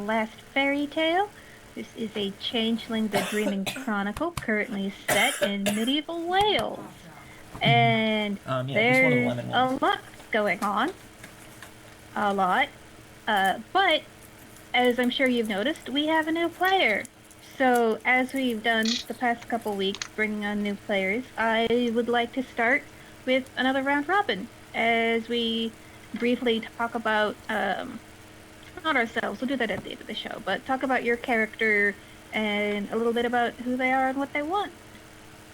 last fairy tale. This is a Changeling the Dreaming Chronicle, currently set in medieval Wales. And Yeah, just one of the there's lemon a ones. lot going on. A lot. But, as I'm sure you've noticed, we have a new player. So, as we've done the past couple weeks, bringing on new players, I would like to start with another round robin as we briefly talk about, not ourselves, we'll do that at the end of the show, but talk about your character and a little bit about who they are and what they want.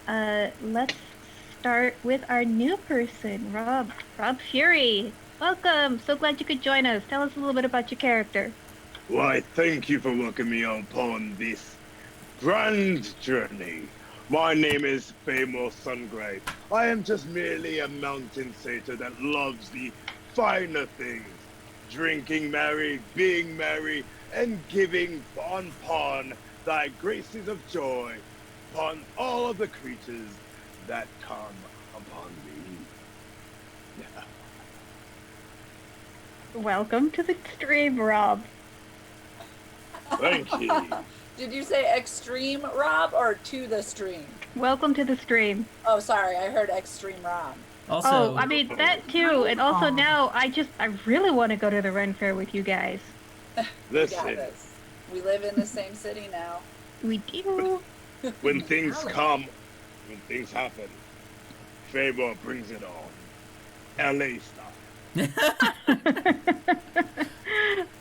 Let's start with our new person, Rob. Rob Fury. Welcome. So glad you could join us. Tell us a little bit about your character. Why, thank you for welcoming me upon this grand journey. My name is Faerie Sungrave. I am just merely a mountain satyr that loves the finer things. Drinking merry, being merry, and giving upon thy graces of joy upon all of the creatures that come upon me. Welcome to the stream, Rob. Thank you. Did you say extreme Rob or to the stream? Welcome to the stream. Oh, sorry, I heard extreme Rob. Also, I mean, that too, and also now I really want to go to the Ren Fair with you guys. We got this. We live in the same city now. We do. When things come, when things happen, Faerie brings it on. LA style.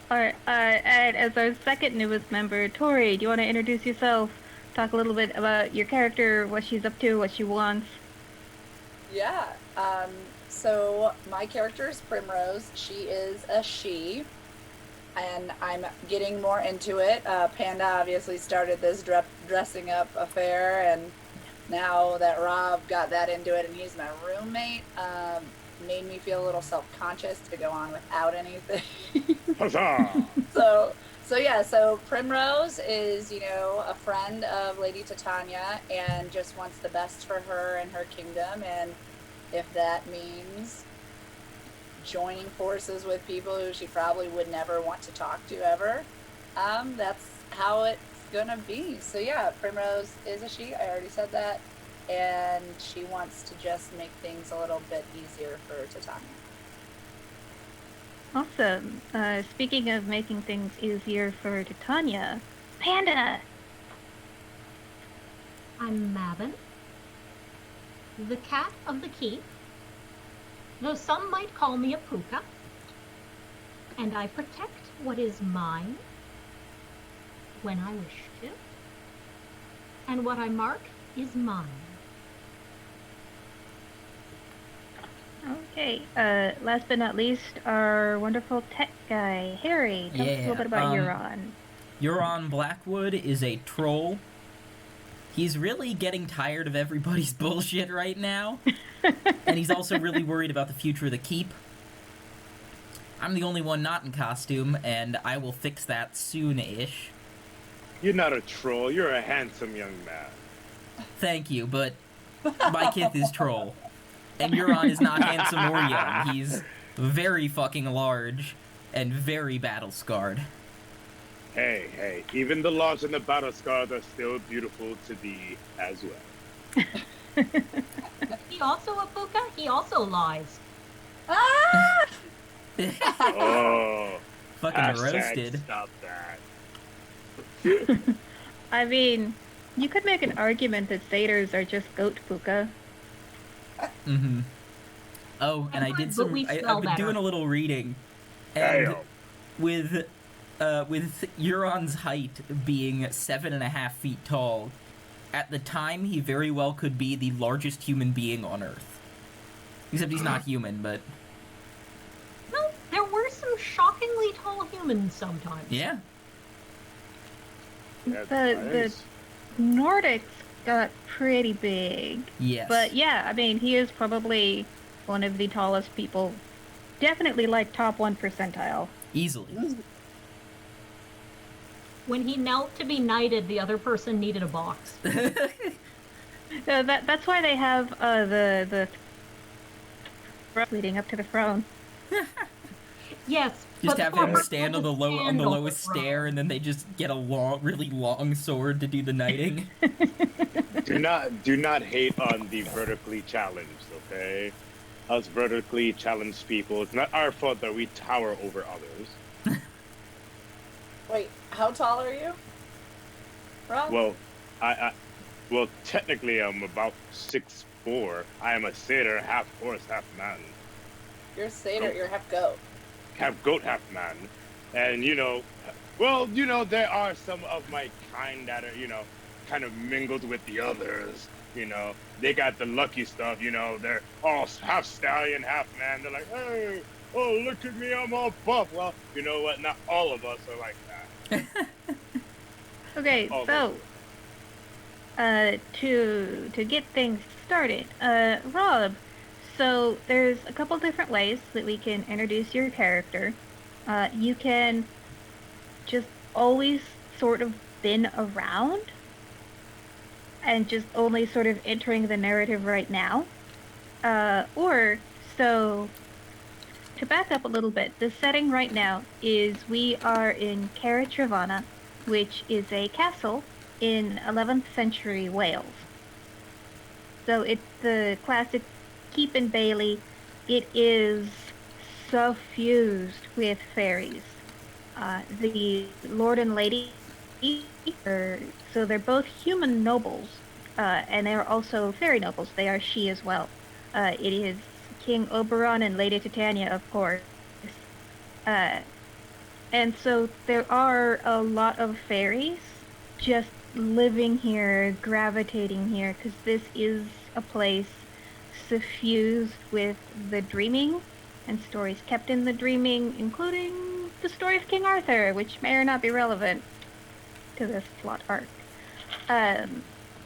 Alright, and as our second newest member, Tori, do you want to introduce yourself? Talk a little bit about your character, what she's up to, what she wants. Yeah, so my character is Primrose. She is a she, and I'm getting more into it. Panda obviously started this dressing up affair, and now that Rob got that into it and he's my roommate, made me feel a little self-conscious to go on without anything. Huzzah! So Primrose is, a friend of Lady Titania and just wants the best for her and her kingdom. And if that means joining forces with people who she probably would never want to talk to ever, that's how it's gonna be. So yeah, Primrose is a she, I already said that. And she wants to just make things a little bit easier for Titania. Awesome. Speaking of making things easier for Titania, Panda! I'm Mavin, the cat of the keep, though some might call me a puka, and I protect what is mine when I wish to, and what I mark is mine. Okay, last but not least, our wonderful tech guy, Harry. Tell us a little bit about Euron. Euron Blackwood is a troll. He's really getting tired of everybody's bullshit right now. And he's also really worried about the future of the keep. I'm the only one not in costume, and I will fix that soon-ish. You're not a troll, you're a handsome young man. Thank you, but my kith is troll. And Euron is not handsome or young. He's very fucking large and very battle-scarred. Hey, even the large and the battle-scarred are still beautiful to thee as well. He also a puka? He also lies. Ah! Oh, Fucking roasted. Stop that. I mean, you could make an argument that satyrs are just goat puka. Mm-hmm. Oh, and I did some. I've been doing a little reading, and with Euron's height being 7.5 feet tall, at the time he very well could be the largest human being on Earth. Except he's not human, but No, there were some shockingly tall humans sometimes. yeah. The Nordics got pretty big. Yes. But yeah, I mean, he is probably one of the tallest people. Definitely like top 1 percentile. Easily. When he knelt to be knighted, the other person needed a box. That's why they have the leading up to the throne. Yes, Just but have for him her stand to on the stand lowest on the stair, and then they just get a really long sword to do the knighting. Do not hate on the vertically challenged, okay? Us vertically challenged people, it's not our fault that we tower over others. Wait, how tall are you? Ron? Well, well, technically I'm about 6'4". I am a satyr, half horse, half man. You're a satyr, you're half goat. Half goat, half man. And, well, there are some of my kind that are, kind of mingled with the others. They got the lucky stuff, they're all half stallion, half man. They're like, hey, oh, look at me, I'm all buff. Well, you know what? Not all of us are like that. Okay, so to get things started, Rob. So there's a couple different ways that we can introduce your character. You can just always sort of been around and just only sort of entering the narrative right now. Or, so, to back up a little bit, the setting right now is we are in Cara Trevana, which is a castle in 11th century Wales. So it's the classic keep and bailey. It is suffused with fairies. The lord and lady, so they're both human nobles, and they are also fairy nobles. They are she as well. It is King Oberon and Lady Titania, of course. And so there are a lot of fairies just living here, gravitating here, because this is a place suffused with the dreaming and stories kept in the dreaming, including the story of King Arthur, which may or not be relevant to this plot arc.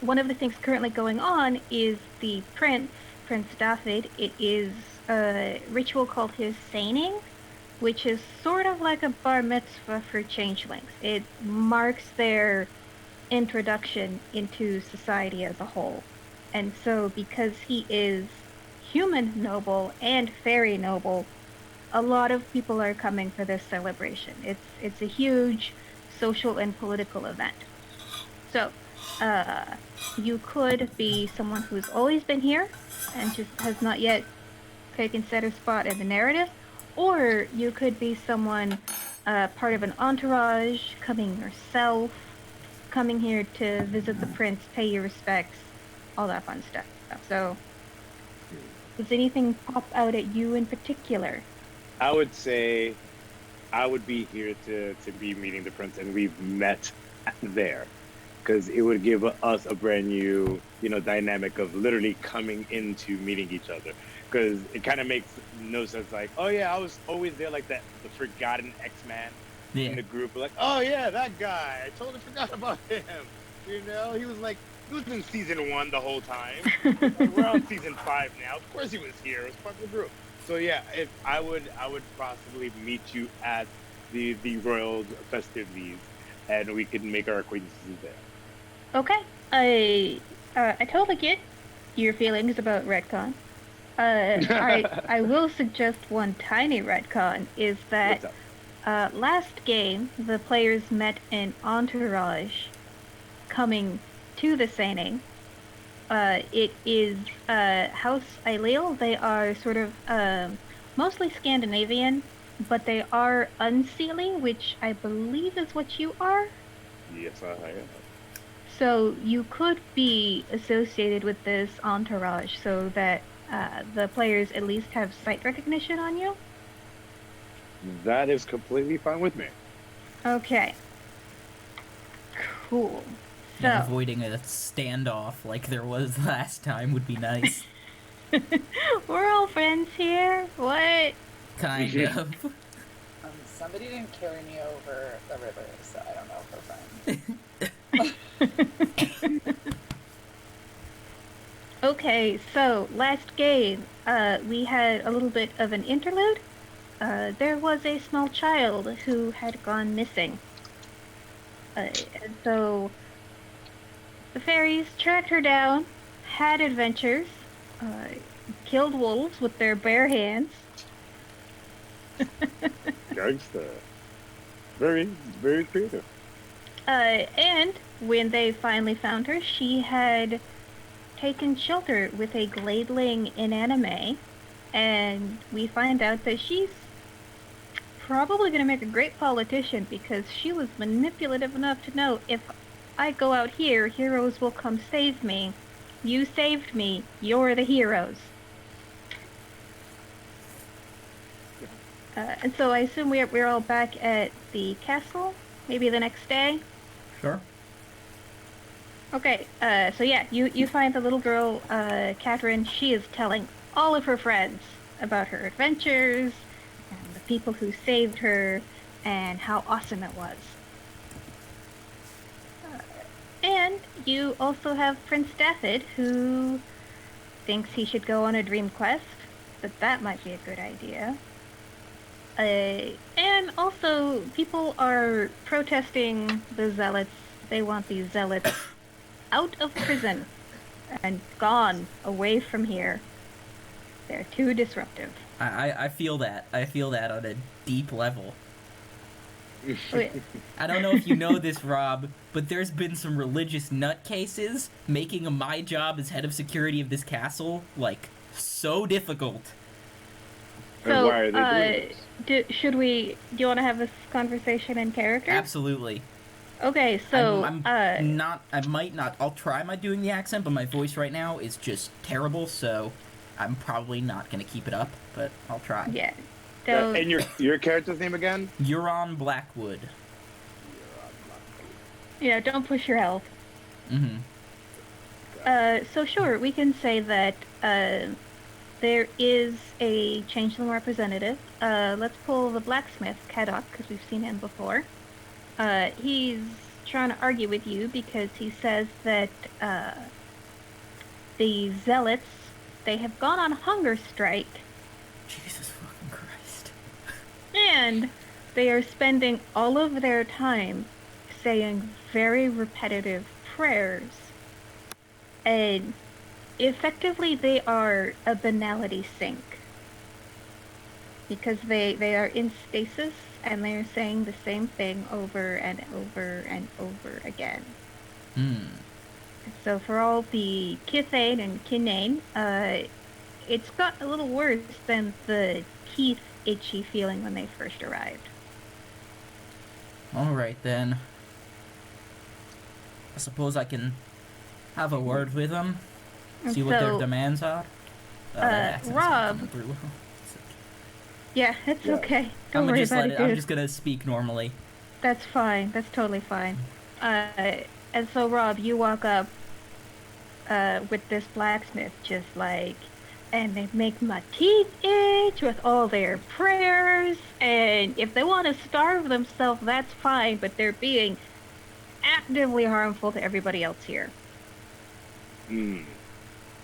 One of the things currently going on is the Prince David. It is a ritual called his Seining, which is sort of like a bar mitzvah for changelings. It marks their introduction into society as a whole. And so because he is human noble and fairy noble, a lot of people are coming for this celebration. It's a huge social and political event. So, you could be someone who's always been here and just has not yet taken center spot in the narrative, or you could be someone part of an entourage, coming yourself, coming here to visit the prince, pay your respects, all that fun stuff. So, does anything pop out at you in particular? I would say I would be here to be meeting the prince, and we've met there, because it would give us a brand new, dynamic of literally coming into meeting each other. Because it kind of makes no sense. Like, oh yeah, I was always there, like the forgotten X-Man in the group. Like, oh yeah, that guy. I totally forgot about him. He was in season 1 the whole time. Like, we're on season 5 now. Of course he was here. It was part of the group. So yeah, if I would possibly meet you at the royal festivities, and we could make our acquaintances there. Okay, I totally get your feelings about retcon. I will suggest one tiny retcon is that last game the players met an entourage coming to the Seining. It is House Aileel. They are sort of mostly Scandinavian, but they are unseelie, which I believe is what you are. Yes, I am. So you could be associated with this entourage so that the players at least have sight recognition on you. That is completely fine with me. Okay. Cool. So, yeah, avoiding a standoff like there was last time would be nice. We're all friends here. What? Kind of. Somebody didn't carry me over the river, so I don't know if we're friends. Okay, so last game, we had a little bit of an interlude. There was a small child who had gone missing. And so the fairies tracked her down, had adventures, killed wolves with their bare hands. Gangster. Very, very creative. And when they finally found her, she had taken shelter with a gladeling in anime, and we find out that she's probably going to make a great politician because she was manipulative enough to know if I go out here, heroes will come save me. You saved me. You're the heroes. And so I assume we're all back at the castle, maybe the next day? Sure. Okay, so yeah, you find the little girl, Catherine. She is telling all of her friends about her adventures, and the people who saved her, and how awesome it was. And you also have Prince Daffod, who thinks he should go on a dream quest, that might be a good idea. And also, people are protesting the zealots. They want these zealots out of prison and gone away from here. They're too disruptive. I feel that. I feel that on a deep level. I don't know if you know this, Rob, but there's been some religious nutcases making my job as head of security of this castle, like, so difficult. And so, why are they doing this? Do you want to have this conversation in character? Absolutely. Okay, so I'll try my doing the accent, but my voice right now is just terrible, so I'm probably not going to keep it up, but I'll try. Yeah. And your character's name again? Euron Blackwood. Yeah, don't push your health. Mm-hmm. So sure, we can say that there is a Changeling representative. Let's pull the blacksmith, Kadok, because we've seen him before. He's trying to argue with you because he says that the zealots, they have gone on hunger strike. Jesus fucking Christ. And they are spending all of their time saying very repetitive prayers. And effectively, they are a banality sink. Because they are in stasis, and they're saying the same thing over and over and over again. So for all the Kithane and Kinane, it's got a little worse than the teeth itchy feeling when they first arrived. Alright then. I suppose I can have a word with them. See what their demands are. Rob. Yeah, it's okay. Don't worry about it, dude. I'm just gonna speak normally. That's fine. That's totally fine. And so, Rob, you walk up with this blacksmith, just like, and they make my teeth itch with all their prayers, and if they want to starve themselves, that's fine, but they're being actively harmful to everybody else here.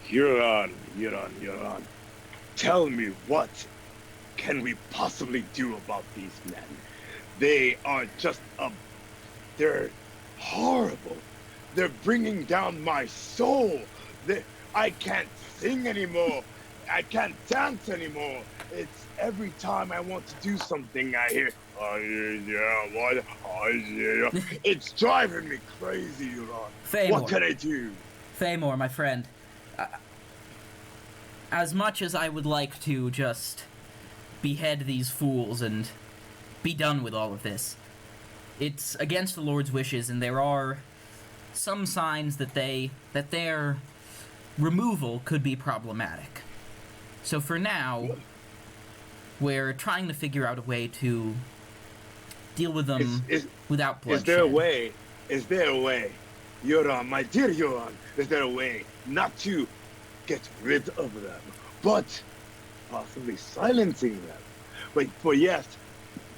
Euron. Tell me, what can we possibly do about these men? They are just they're horrible. They're bringing down my soul. I can't sing anymore. I can't dance anymore. It's every time I want to do something, I hear, it's driving me crazy, Euron. Faemor. What can I do? Faemor, my friend. As much as I would like to just behead these fools and be done with all of this, it's against the Lord's wishes, and there are some signs that their removal could be problematic. So for now, we're trying to figure out a way to deal with them without bloodshed. Is there a way, Euron, my dear Euron, is there a way not to get rid of them, but possibly silencing them? But yes,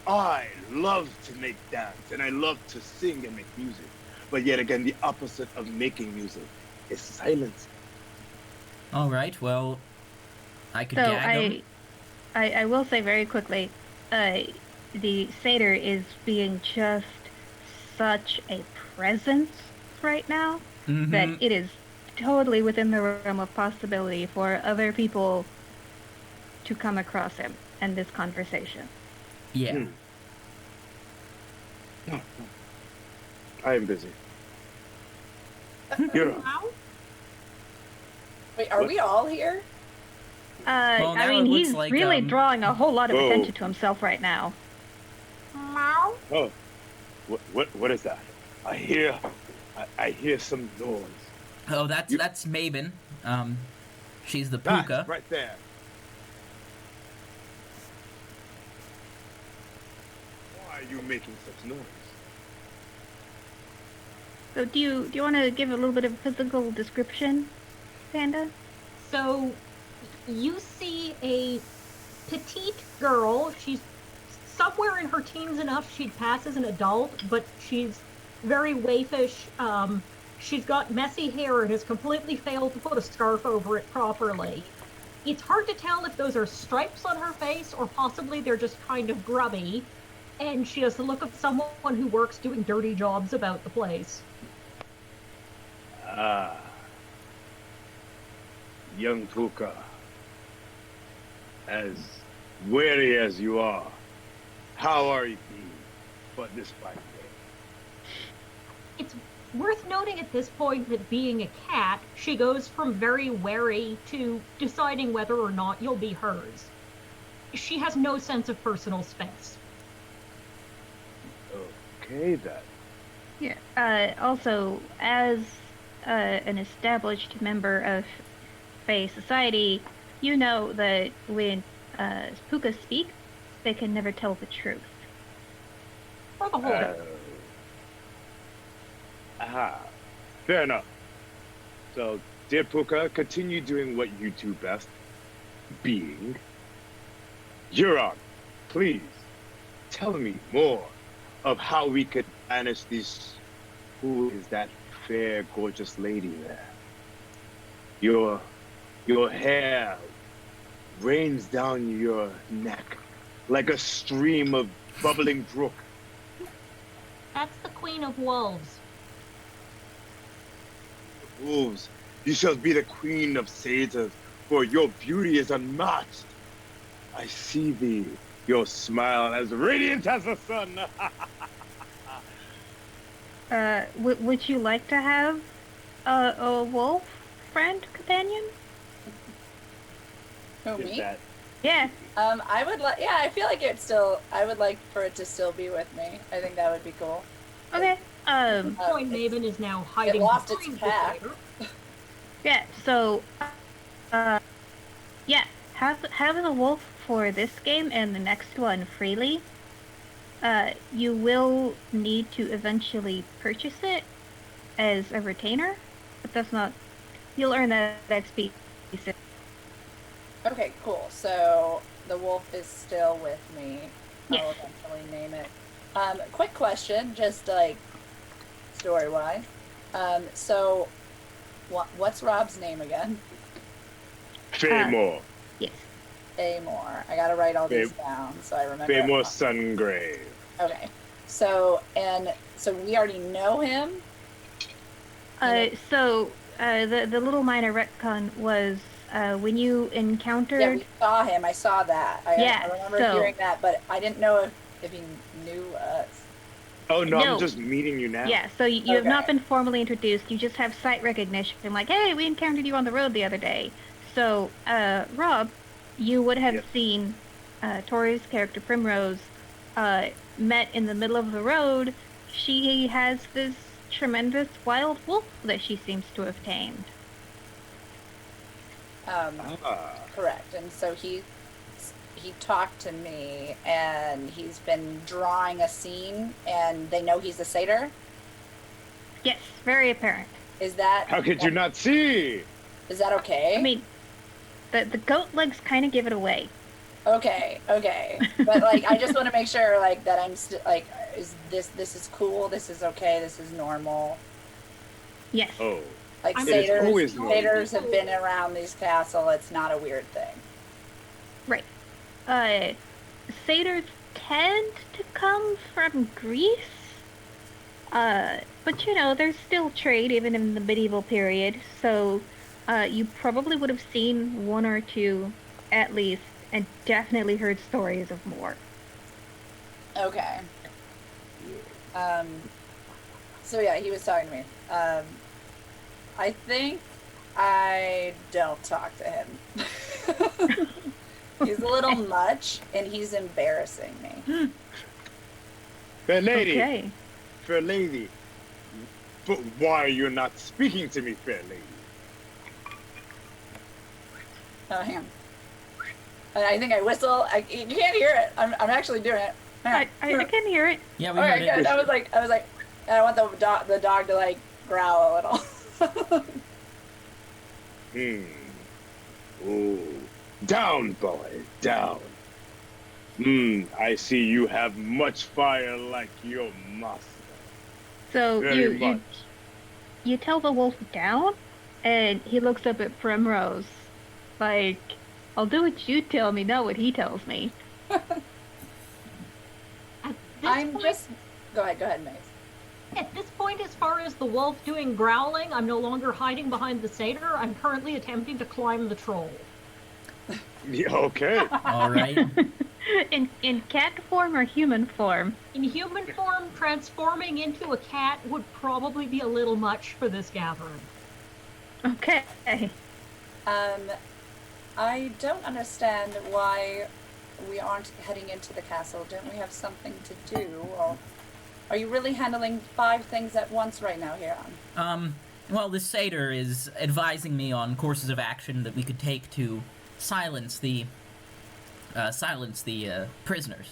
I love to make dance, and I love to sing and make music. But yet again, the opposite of making music is silence. All right, well, I could gag them. I will say very quickly, the satyr is being just such a presence right now that it is totally within the realm of possibility for other people to come across him and this conversation. Yeah. No, I am busy. You're Wait, are we all here? Well, I now mean, it looks he's like, really drawing a whole lot of Whoa. attention to himself right now. Oh, what is that? I hear some noise. Oh, that's Mabon. She's the That puka. right there. Why are you making such noise? So do you want to give a little bit of physical description, Panda? So you see a petite girl. She's somewhere in her teens enough she'd pass as an adult, but she's very waifish. She's got messy hair and has completely failed to put a scarf over it properly. It's hard to tell if those are stripes on her face or possibly they're just kind of grubby. And she has the look of someone who works doing dirty jobs about the place. Ah. Young Puka. As weary as you are, how are you being? But this fine day. It's worth noting at this point that being a cat, she goes from very wary to deciding whether or not you'll be hers. She has no sense of personal space. Okay then. Yeah. Also, as an established member of Fae society, you know that when Pukas speak, they can never tell the truth. For the whole Aha. Fair enough. So, dear Puka, continue doing what you do best. Being. Euron, please, tell me more of how we could banish these... Who is that fair, gorgeous lady there? Your hair rains down your neck like a stream of bubbling brook. That's the Queen of Wolves. Wolves, you shall be the queen of satyrs, for your beauty is unmatched. I see thee, your smile as radiant as the sun. Would you like to have a wolf friend companion? Who, me? That... Yeah. I would like. Yeah, I feel like I would like for it to still be with me. I think that would be cool. Okay. Point Maven is now hiding it lost its behind pack. the chair. Yeah. So, yeah. Have the wolf for this game and the next one freely. You will need to eventually purchase it as a retainer, but that's not. You'll earn that XP. Okay, cool. So the wolf is still with me. Yes. I'll eventually name it. Quick question, just like story-wise. So what's Rob's name again? Faymore. Yes. Faymore. I gotta write all these down so I remember. Faymore Sungrave. Okay. So we already know him? So the little minor retcon was when you encountered. Yeah, we saw him. I saw that. I remember hearing that, but I didn't know if he knew us. Oh no, I'm just meeting you now. Yeah, so you have not been formally introduced. You just have sight recognition. Like, hey, we encountered you on the road the other day. So, Rob, you would have seen Tori's character Primrose met in the middle of the road. She has this tremendous wild wolf that she seems to have tamed. Correct. And so he talked to me, and he's been drawing a scene, and they know he's a satyr? Yes, very apparent. Is that... How could you not see? Is that okay? I mean, the goat legs kind of give it away. Okay. But, like, I just want to make sure, like, that I'm still, like, this is cool, this is okay, this is normal. Yes. Oh. Like, satyrs have been around this castle, it's not a weird thing. Right. Satyrs tend to come from Greece. But you know, there's still trade even in the medieval period, so you probably would have seen one or two at least, and definitely heard stories of more. Okay. So yeah, he was talking to me. I think I don't talk to him. He's a little much, and he's embarrassing me. Fair lady. Okay. Fair lady. But why are you not speaking to me, fair lady? Oh, hang on. I think I whistle. You can't hear it. I'm actually doing it. I can hear it. Yeah, we heard it. Good. I was like, I want the dog to like growl a little. Ooh. Down, boy, down. I see you have much fire like your master. So Very you tell the wolf down, and he looks up at Primrose, like, I'll do what you tell me, not what he tells me. Go ahead, Maze. At this point, as far as the wolf doing growling, I'm no longer hiding behind the satyr. I'm currently attempting to climb the troll. Yeah, okay. All right. In cat form or human form? In human form, transforming into a cat would probably be a little much for this gathering. Okay. I don't understand why we aren't heading into the castle. Don't we have something to do? Or are you really handling 5 things at once right now, Huron? Well, this satyr is advising me on courses of action that we could take to silence the prisoners.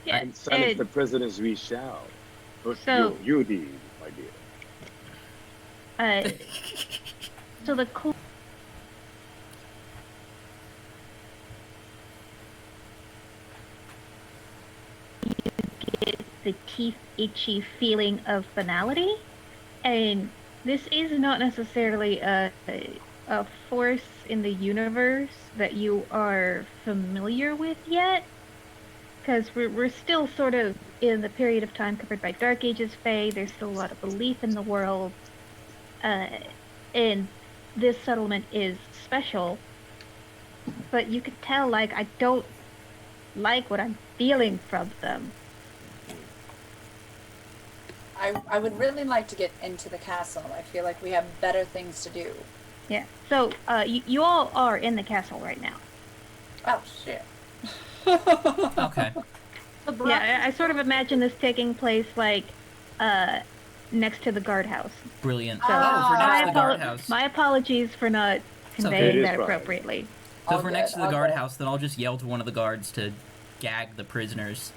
Yeah, And silence the prisoners we shall. But So- you did, my dear. So the cool. You get the teeth itchy feeling of finality, and this is not necessarily a force in the universe that you are familiar with yet, because we're still sort of in the period of time covered by Dark Ages Fae. There's still a lot of belief in the world, and this settlement is special, but you could tell, like, I don't like what I'm feeling from them. I would really like to get into the castle. I feel like we have better things to do. Yeah. So, you all are in the castle right now. Oh, shit. Okay. Yeah, I sort of imagine this taking place, like, next to the guardhouse. Brilliant. So, for next to the guardhouse. my apologies for not conveying that appropriately. So if we're next to the guardhouse, then I'll just yell to one of the guards to gag the prisoners.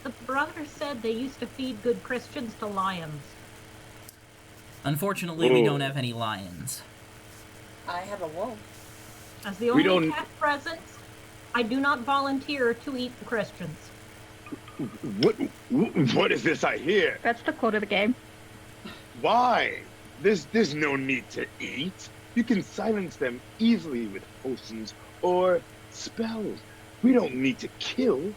The brother said they used to feed good Christians to lions. Unfortunately, we don't have any lions. I have a wolf. As the only cat present, I do not volunteer to eat the Christians. What is this I hear? That's the quote of the game. Why? There's no need to eat. You can silence them easily with potions or spells. We don't need to kill.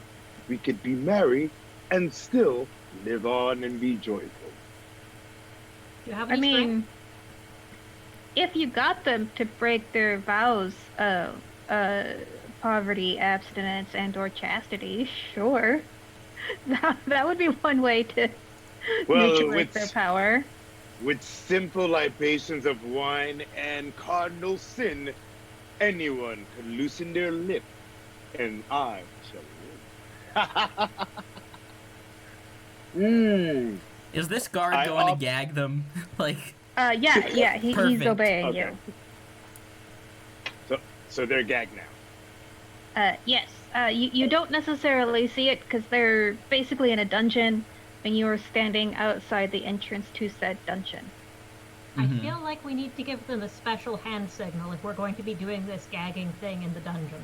We could be merry and still live on and be joyful. Do you have any strength? If you got them to break their vows of poverty, abstinence, and/or chastity, sure. That would be one way to neutralize their power. With simple libations of wine and cardinal sin, anyone can loosen their lip, and I shall live. Is this guard going to gag them? Like. Yeah, he's obeying you. So they're gagged now. Yes. You don't necessarily see it because they're basically in a dungeon, and you are standing outside the entrance to said dungeon. I feel like we need to give them a special hand signal if we're going to be doing this gagging thing in the dungeon.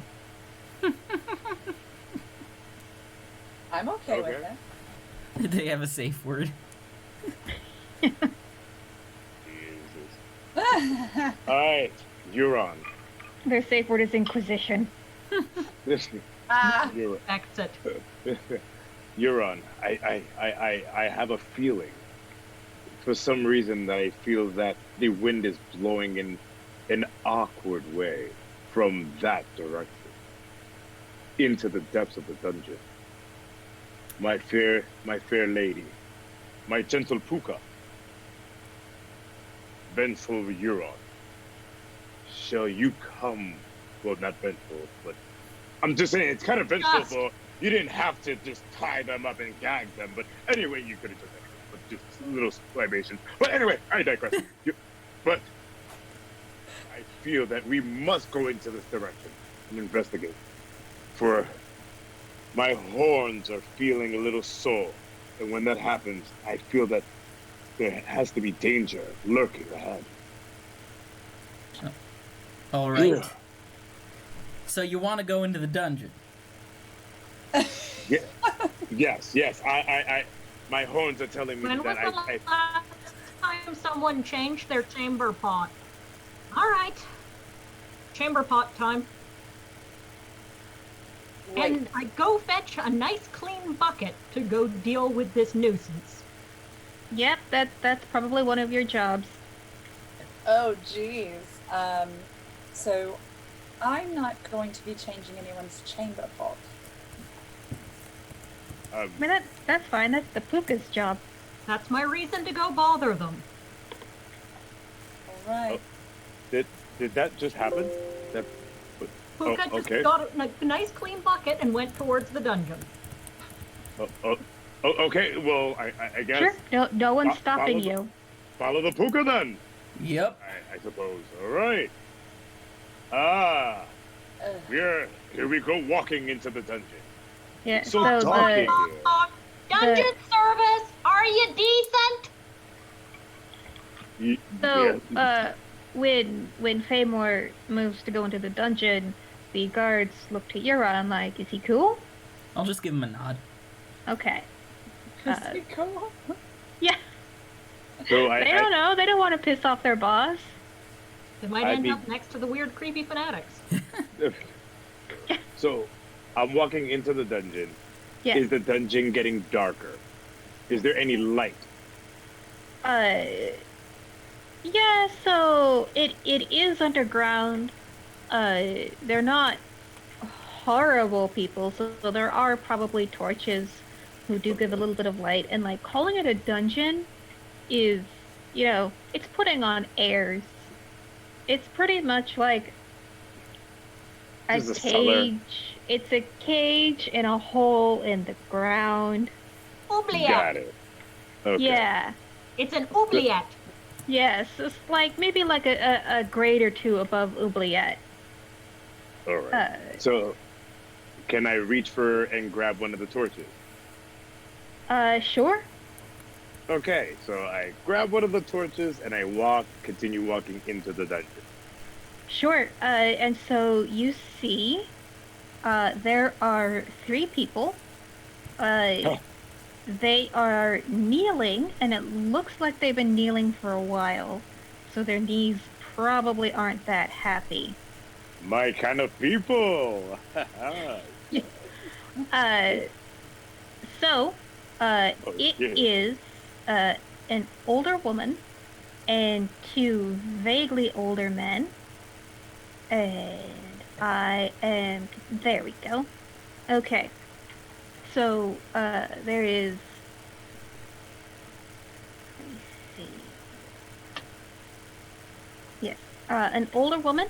I'm okay with it. They have a safe word. Alright, you're on. Their safe word is Inquisition. Exit. You're on. I have a feeling. For some reason that I feel that the wind is blowing in an awkward way from that direction into the depths of the dungeon. my fair lady, my gentle Puka, vengeful Euron, shall you come? Well, not vengeful, but I'm just saying it's kind of vengeful. So you didn't have to just tie them up and gag them. But anyway, you could have just but just little libations. But anyway, I digress. But I feel that we must go into this direction and investigate. For my horns are feeling a little sore, and when that happens, I feel that there has to be danger lurking ahead. All right. Yeah. So you want to go into the dungeon? Yeah. Yes. I my horns are telling me when that was the last time someone changed their chamber pot? All right. Chamber pot time. Wait. And I go fetch a nice clean bucket to go deal with this nuisance. Yep, that's probably one of your jobs. Oh, geez. So I'm not going to be changing anyone's chamber pot. I mean, that's fine. That's the Puka's job. That's my reason to go bother them. All right. Did that just happen? Puka just got a nice clean bucket and went towards the dungeon. Okay. Well, I guess. Sure. No one's stopping you. Follow the Puka then. Yep. I suppose. All right. Here we go, walking into the dungeon. Yeah. So dark in here. Dungeon service, are you decent? So, when Feymore moves to go into the dungeon, the guards look to Euron like, is he cool? I'll just give him a nod. Okay. Is he cool? Yeah. So they don't know. They don't want to piss off their boss. They might end up next to the weird, creepy fanatics. So, I'm walking into the dungeon. Yeah. Is the dungeon getting darker? Is there any light? Yeah, so it is underground. They're not horrible people, so there are probably torches who do give a little bit of light, and like calling it a dungeon is, it's putting on airs. It's pretty much like a cage. Cellar. It's a cage in a hole in the ground. Oubliette. Got it. Okay. Yeah. It's an oubliette. Yes, it's like maybe like a grade or two above oubliette. All right. So, can I reach for and grab one of the torches? Sure. Okay, so I grab one of the torches and I continue walking into the dungeon. Sure. And so you see, there are 3 people. They are kneeling, and it looks like they've been kneeling for a while. So their knees probably aren't that happy. My kind of people! It is an older woman and 2 vaguely older men. And there we go. Okay. So, there is, let me see. Yes, an older woman.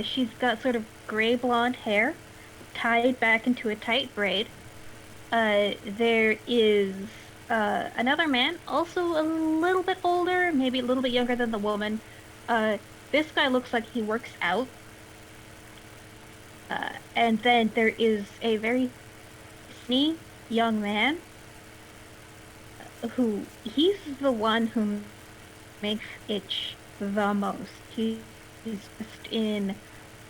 She's got sort of gray blonde hair tied back into a tight braid. There is another man, also a little bit older, maybe a little bit younger than the woman. This guy looks like he works out. And then there is a very sneaky young man he's the one who makes itch the most. He's just in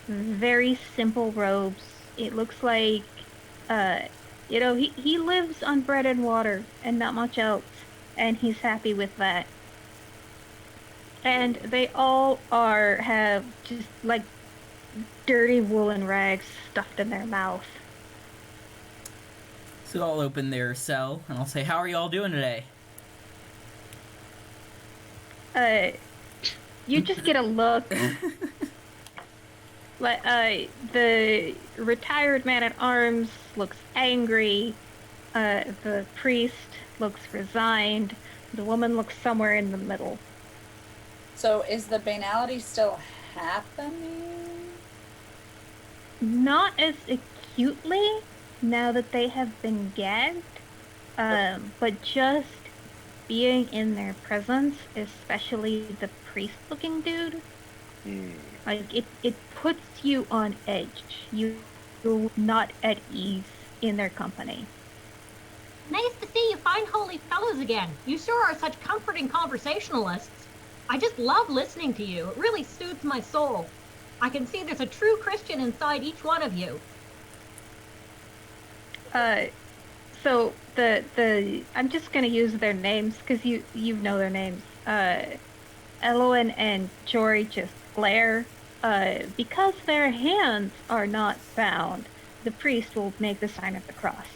very simple robes. It looks like, he lives on bread and water and not much else, and he's happy with that. And they all have just like dirty woolen rags stuffed in their mouth. So I'll open their cell and I'll say, "How are you all doing today?" You just get a look. The retired man at arms looks angry. The priest looks resigned. The woman looks somewhere in the middle. So is the banality still happening? Not as acutely now that they have been gagged, but just being in their presence, especially the priest-looking dude, like it puts you on edge. You're not at ease in their company. Nice to see you fine holy fellows again. You sure are such comforting conversationalists. I just love listening to you. It really soothes my soul. I can see there's a true Christian inside each one of you. So the I'm just gonna use their names because you know their names. Elowen and Jory just glare. Because their hands are not bound, the priest will make the sign of the cross.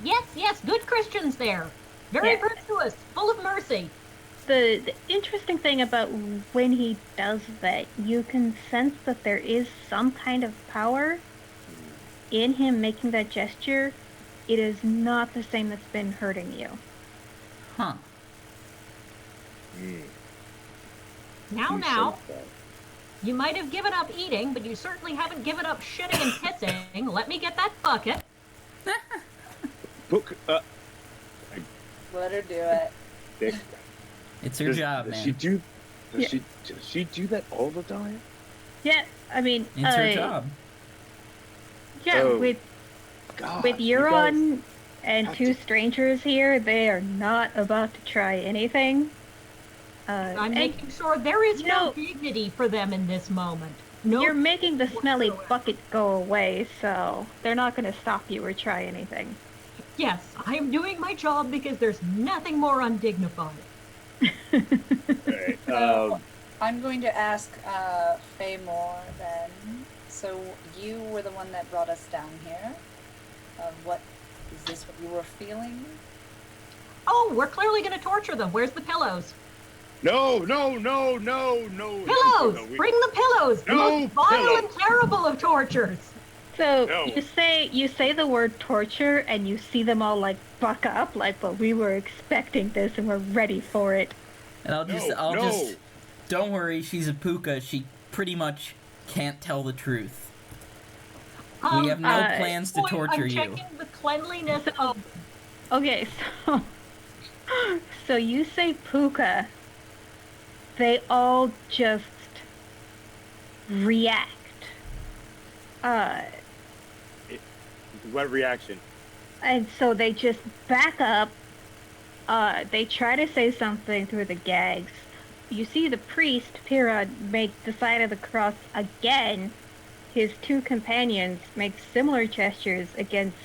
Yes, good Christians there. Very virtuous, full of mercy. The interesting thing about when he does that, you can sense that there is some kind of power in him making that gesture. It is not the same that's been hurting you. Huh. Now, you might have given up eating, but you certainly haven't given up shitting and pissing. Let me get that bucket. Book. Let her do it. It's her job, man. Does she do that all the time? Yeah, I mean, It's her job. Yeah, Oh, with Euron and two strangers here, they are not about to try anything. I'm making sure there is no dignity for them in this moment. No, you're making the smelly bucket go away, so they're not going to stop you or try anything. Yes, I am doing my job because there's nothing more undignified. Right. I'm going to ask Faemor then. So you were the one that brought us down here. What is this? What you were feeling? Oh, we're clearly going to torture them. Where's the pillows? No. Pillows! Bring the pillows! The most vile and terrible of tortures! So you say the word torture and you see them all like buck up, like, but we were expecting this and we're ready for it. And I'll just don't worry, she's a puka. She pretty much can't tell the truth. We have no plans to torture you. I'm checking the cleanliness of... Okay, so you say puka. They all just react. What reaction? And so they just back up. They try to say something through the gags. You see the priest, Pyrrha, make the sign of the cross again. His two companions make similar gestures against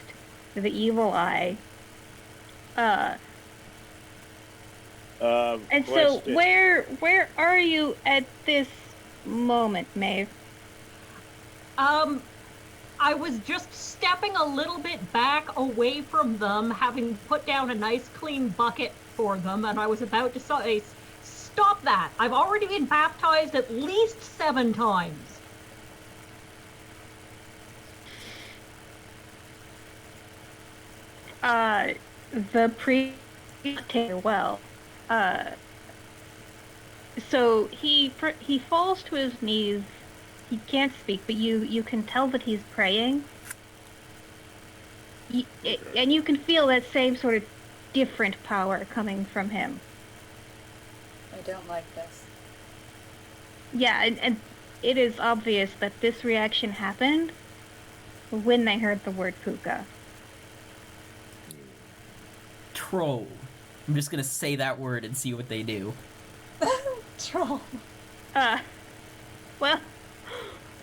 the evil eye. And so where are you at this moment, Maeve? I was just stepping a little bit back away from them, having put down a nice clean bucket for them, and I was about to say, stop that! I've already been baptized at least 7 times. The priest well. So he falls to his knees. He can't speak, but you can tell that he's praying. And you can feel that same sort of different power coming from him. I don't like this. Yeah, and it is obvious that this reaction happened when they heard the word puka. Troll. I'm just gonna say that word and see what they do. Troll. Well,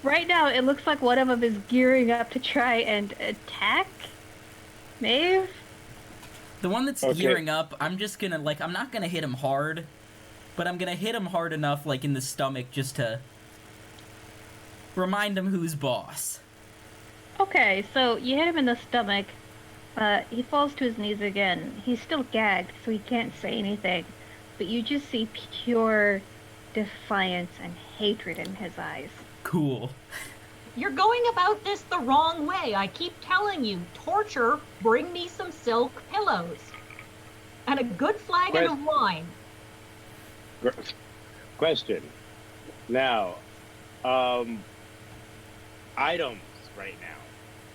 right now it looks like one of them is gearing up to try and attack Maeve. The one that's gearing up, I'm just gonna, I'm not gonna hit him hard, but I'm gonna hit him hard enough, in the stomach, just to remind him who's boss. Okay, so you hit him in the stomach. He falls to his knees again. He's still gagged, so he can't say anything. But you just see pure defiance and hatred in his eyes. Cool. You're going about this the wrong way. I keep telling you, torture, bring me some silk pillows. And a good flagon of wine. Question. Now, items right now,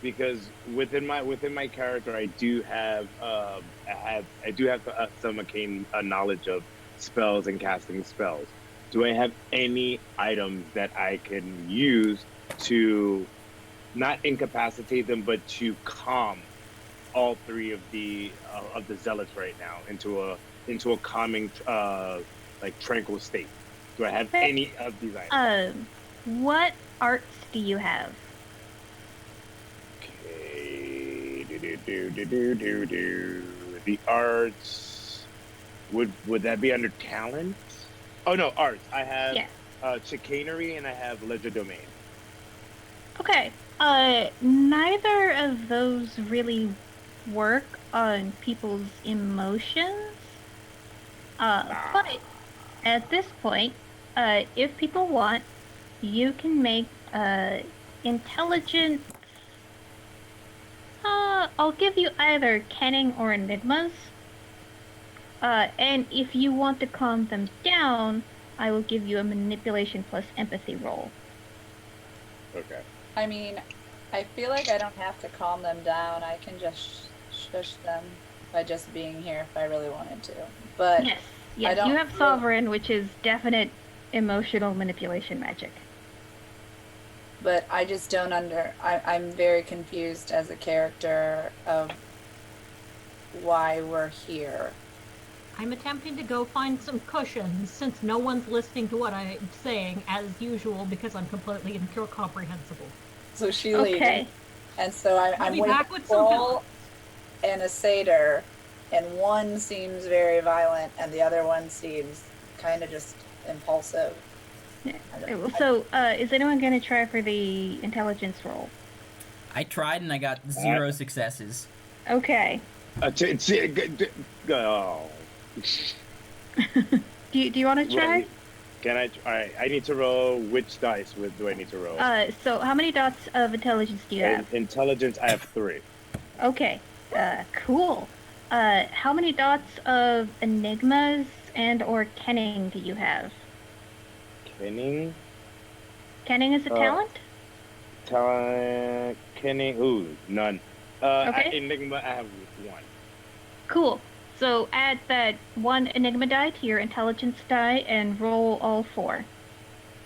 because within my character, I do have some arcane knowledge of spells and casting spells. Do I have any items that I can use to not incapacitate them, but to calm all three of the zealots right now into a calming, like tranquil state? Do I have any of these items? What arts do you have? Okay. The arts would that be under talent? Oh no, arts. I have chicanery and I have legerdemain. Okay. Neither of those really work on people's emotions. But at this point, if people want, you can make intelligence. I'll give you either kenning or enigmas. And if you want to calm them down, I will give you a manipulation plus empathy roll. Okay. I mean, I feel like I don't have to calm them down. I can just shush them by just being here if I really wanted to. But yes, you have Sovereign, which is definite emotional manipulation magic. But I just don't I'm very confused as a character of why we're here. I'm attempting to go find some cushions since no one's listening to what I'm saying as usual because I'm completely incomprehensible. So she leaves. And so I'm with Paul and a satyr, and one seems very violent and the other one seems kind of just impulsive. Yeah. So, is anyone going to try for the intelligence roll? I tried and I got 0 successes. Okay. Oh. Do you want to try? Can I? All right. I need to roll. Which dice do I need to roll? So how many dots of intelligence do you have? Intelligence, I have 3. Okay. Cool. How many dots of enigmas and or kenning do you have? Kenning? Kenning is a talent? Talent. Kenning. Ooh, none. Okay. Enigma, I have 1. Cool. So add that 1 enigma die to your intelligence die and roll all 4.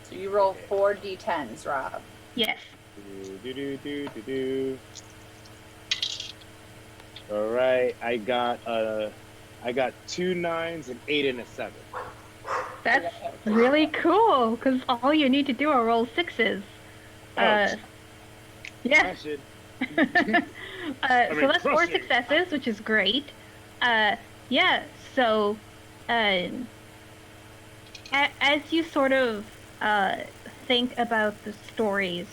So you roll 4 d10s, Rob. Yes. All right, I got 2 9s and 8 and a 7. That's really cool, because all you need to do are roll 6s. Yeah. So that's 4 successes, which is great. Yeah, so as you sort of think about the stories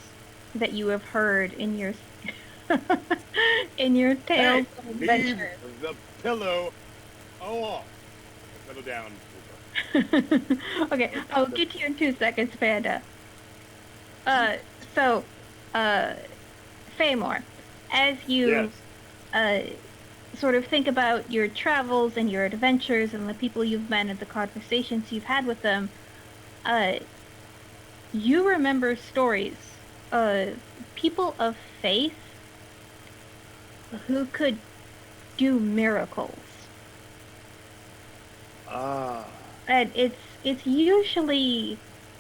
that you have heard in your tales of adventure. The pillow. Oh, settle down. Okay, I'll get to you in 2 seconds, Panda. So, Faemor, as you sort of think about your travels and your adventures and the people you've met and the conversations you've had with them, you remember stories of people of faith who could do miracles. And it's usually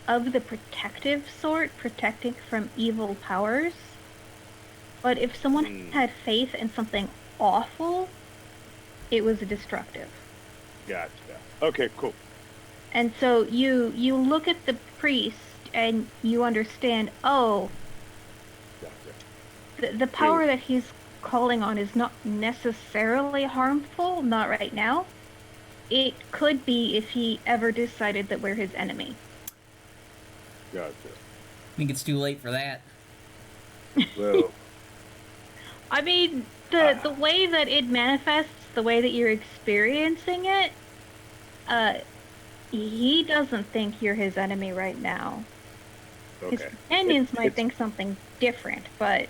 of the protective sort, protecting from evil powers. But if someone had faith in something awful, it was destructive. Gotcha. Okay, cool. And so you look at the priest and you understand, the power that he's calling on is not necessarily harmful, not right now. It could be if he ever decided that we're his enemy. Gotcha. I think it's too late for that. Well, I mean, the way that it manifests, the way that you're experiencing it, he doesn't think you're his enemy right now. His companions might think something different, but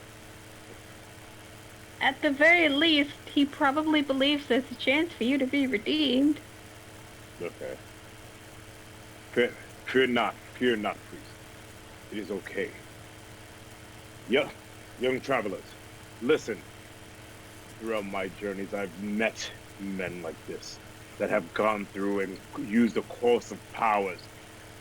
at the very least, he probably believes there's a chance for you to be redeemed. Okay. Fear not, priest. It is okay. Young travelers, listen. Throughout my journeys, I've met men like this that have gone through and used the course of powers,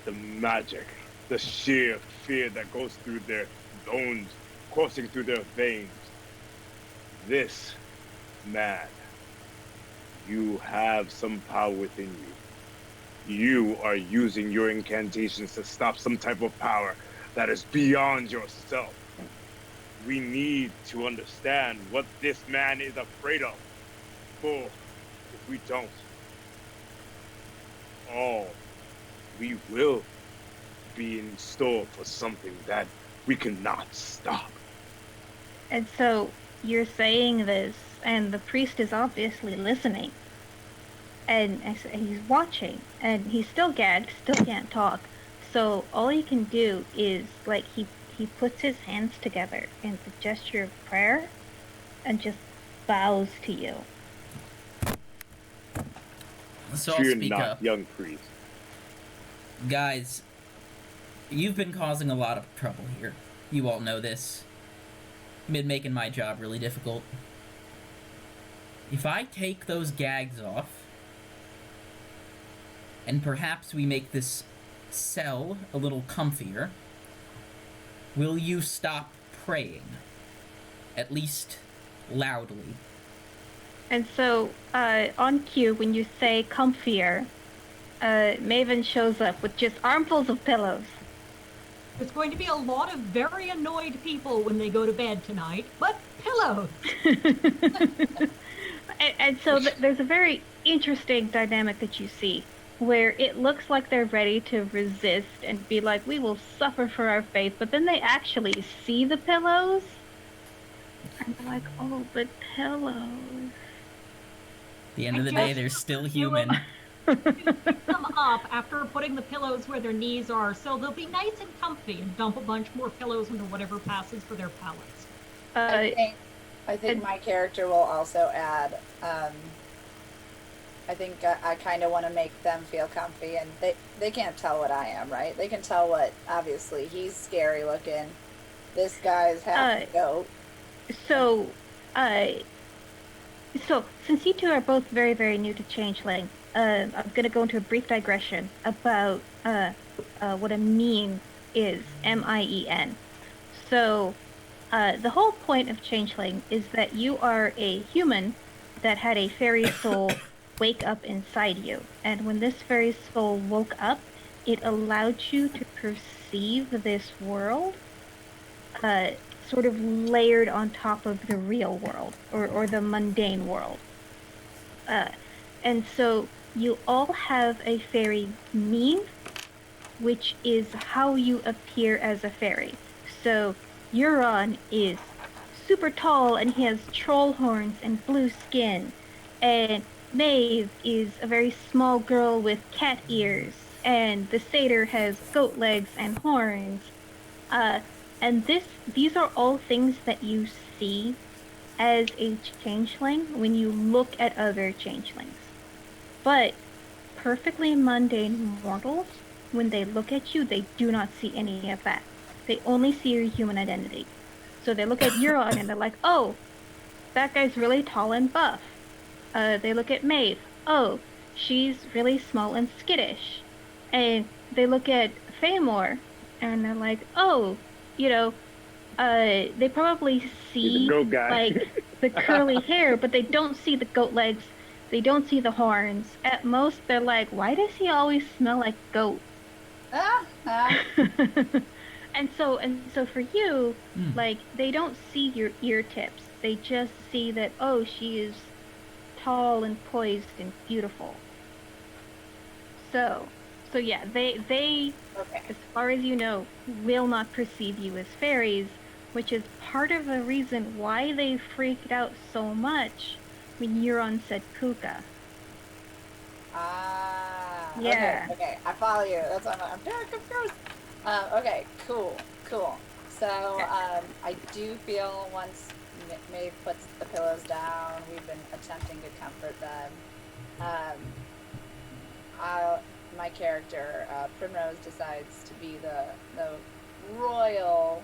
the magic, the sheer fear that goes through their bones, coursing through their veins. This man, you have some power within you. You are using your incantations to stop some type of power that is beyond yourself. We need to understand what this man is afraid of. For if we don't, we will be in store for something that we cannot stop. And so you're saying this, and the priest is obviously listening. And he's watching, and he's still gagged, still can't talk. So all he can do is, like, he puts his hands together in the gesture of prayer and just bows to you. So I'll speak not, up. Young priest. Guys, you've been causing a lot of trouble here. You all know this. Been making my job really difficult. If I take those gags off, and perhaps we make this cell a little comfier, will you stop praying? At least loudly. And so, on cue, when you say comfier, Maven shows up with just armfuls of pillows. There's going to be a lot of very annoyed people when they go to bed tonight, but pillows! and so there's a very interesting dynamic that you see, where it looks like they're ready to resist and be like, we will suffer for our faith, but then they actually see the pillows, and they're like, oh, but pillows. At the end of the day, they're still human. Pick them up after putting the pillows where their knees are, so they'll be nice and comfy, and dump a bunch more pillows into whatever passes for their palates. I think my character will also add, I think I kind of want to make them feel comfy, and they can't tell what I am, right? They can tell what, obviously, he's scary looking. This guy's half a goat. So, since you two are both very, very new to Changeling, I'm going to go into a brief digression about what a mien is, M-I-E-N. So, the whole point of Changeling is that you are a human that had a fairy soul wake up inside you. And when this fairy soul woke up, it allowed you to perceive this world sort of layered on top of the real world, or the mundane world. And so you all have a fairy mien, which is how you appear as a fairy. So Euron is super tall, and he has troll horns and blue skin. And Maeve is a very small girl with cat ears. And the satyr has goat legs and horns. And these are all things that you see as a changeling when you look at other changelings. But perfectly mundane mortals, when they look at you, they do not see any of that. They only see your human identity. So they look at Euron and they're like, oh, that guy's really tall and buff. They look at Maeve. Oh, she's really small and skittish. And they look at Faemor and they're like, oh, they probably see like the curly hair, but they don't see the goat legs. They don't see the horns. At most, they're like, why does he always smell like goat? And so for you, like, they don't see your ear tips. They just see that, oh, she is tall and poised and beautiful. So yeah, they okay, as far as you know, will not perceive you as fairies, which is part of the reason why they freaked out so much when Euron said Puka. Ah. Yeah. Okay, I follow you. That's why I'm very confused. Okay, cool. So, I do feel once Maeve puts the pillows down, we've been attempting to comfort them. My character, Primrose, decides to be the royal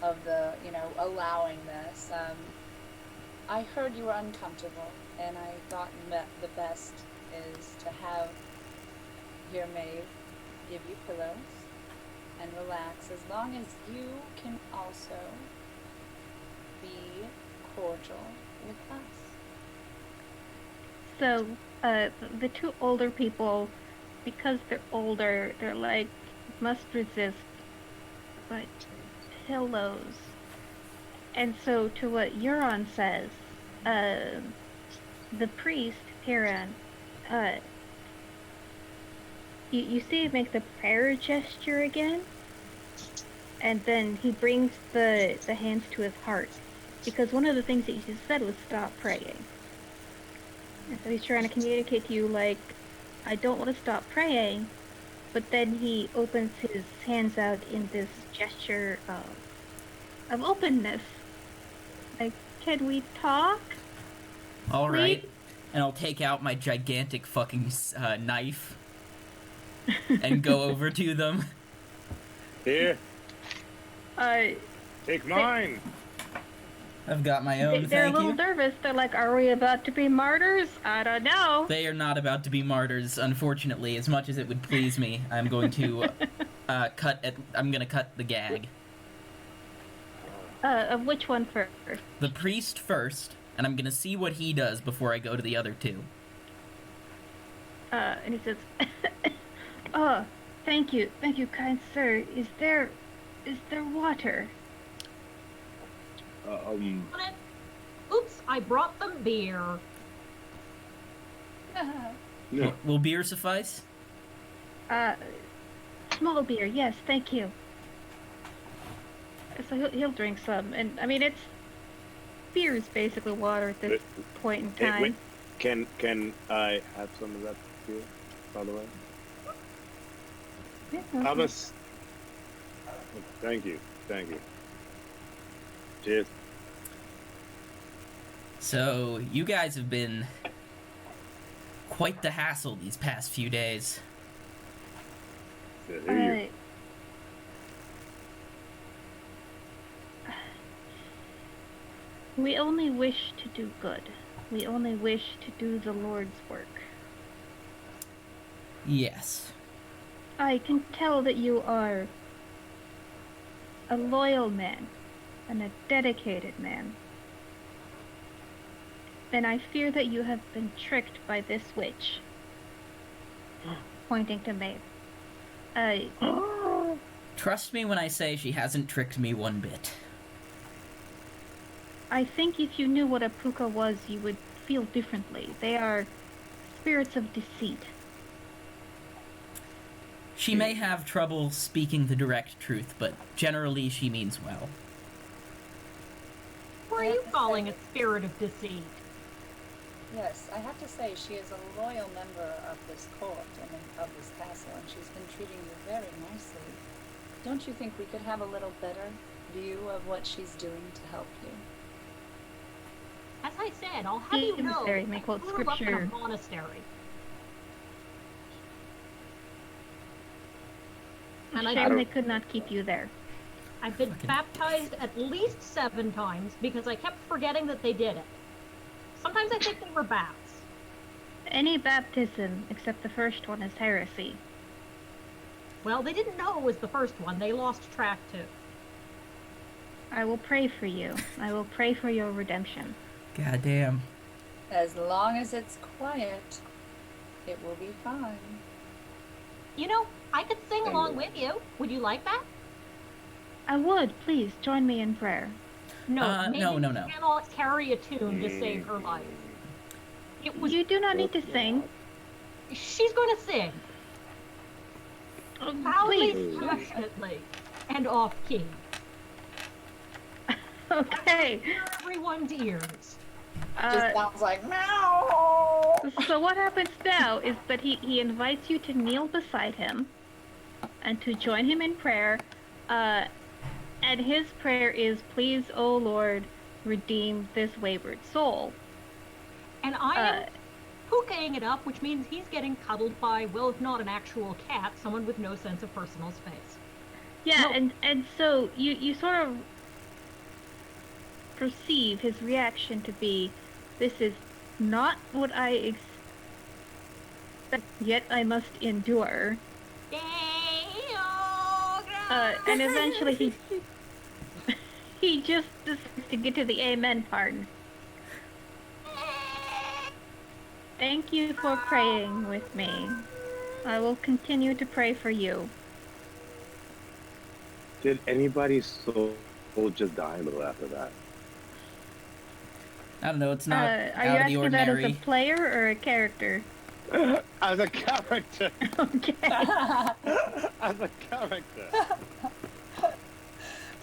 of the, allowing this. I heard you were uncomfortable, and I thought the best is to have your Maeve give you pillows and relax, as long as you can also be cordial with us. So, the two older people, because they're older, they're like, must resist, but pillows. And so, to what Euron says, the priest, Piran, you see him make the prayer gesture again, and then he brings the hands to his heart, because one of the things that he just said was stop praying. And so he's trying to communicate to you, like, I don't want to stop praying, but then he opens his hands out in this gesture of openness. Like, can we talk? All Please? right. And I'll take out my gigantic fucking knife and go over to them. Here. Take mine. I've got my own, They're thank a little you. nervous. They're like, are we about to be martyrs? I don't know. They are not about to be martyrs, unfortunately. As much as it would please me, I'm going to cut the gag. Of which one first? The priest first, and I'm gonna see what he does before I go to the other two. And he says, oh, thank you, kind sir. Is there water? Oops, I brought them beer. No. Will beer suffice? Small beer, yes, thank you. So he'll drink some, and I mean beer is basically water at this point in time. Wait. Can I have some of that beer, by the way? Yeah, Thomas. Thank you. Cheers. So, you guys have been quite the hassle these past few days. We only wish to do good. We only wish to do the Lord's work. Yes. I can tell that you are a loyal man and a dedicated man. And I fear that you have been tricked by this witch. Pointing to Maeve. Trust me when I say she hasn't tricked me one bit. I think if you knew what a puka was, you would feel differently. They are spirits of deceit. She may have trouble speaking the direct truth, but generally she means well. What are you calling a spirit of deceit? Yes, I have to say she is a loyal member of this court and of this castle, and she's been treating you very nicely. Don't you think we could have a little better view of what she's doing to help you? As I said, I'll have you know, I may quote grew up in a scripture. monastery. And they could not keep you there. I've been baptized at least 7 times because I kept forgetting that they did it. Sometimes I think they were baths. Any baptism except the first one is heresy. Well, they didn't know it was the first one. They lost track too. I will pray for you. I will pray for your redemption. Goddamn. As long as it's quiet, it will be fine. You know, I could sing along with you. Would you like that? I would. Please join me in prayer. No, no. She cannot carry a tune to save her life. You do not need to sing. She's going to sing. Loudly, Please. passionately, and off-key. Okay. Everyone's ears. Just sounds like meow. So what happens now is that he invites you to kneel beside him, and to join him in prayer. And his prayer is, "Please, O Lord, redeem this wayward soul." And I am pukaing it up, which means he's getting cuddled by, well, if not an actual cat, someone with no sense of personal space. Yeah, no. and so you sort of perceive his reaction to be, "This is not what I expect, yet I must endure." And eventually he just decides to get to the amen part. "Thank you for praying with me. I will continue to pray for you." Did anybody's soul just die a little after that? I don't know, it's not out of the ordinary. Are you asking that as a player or a character? As a character. Okay. As a character.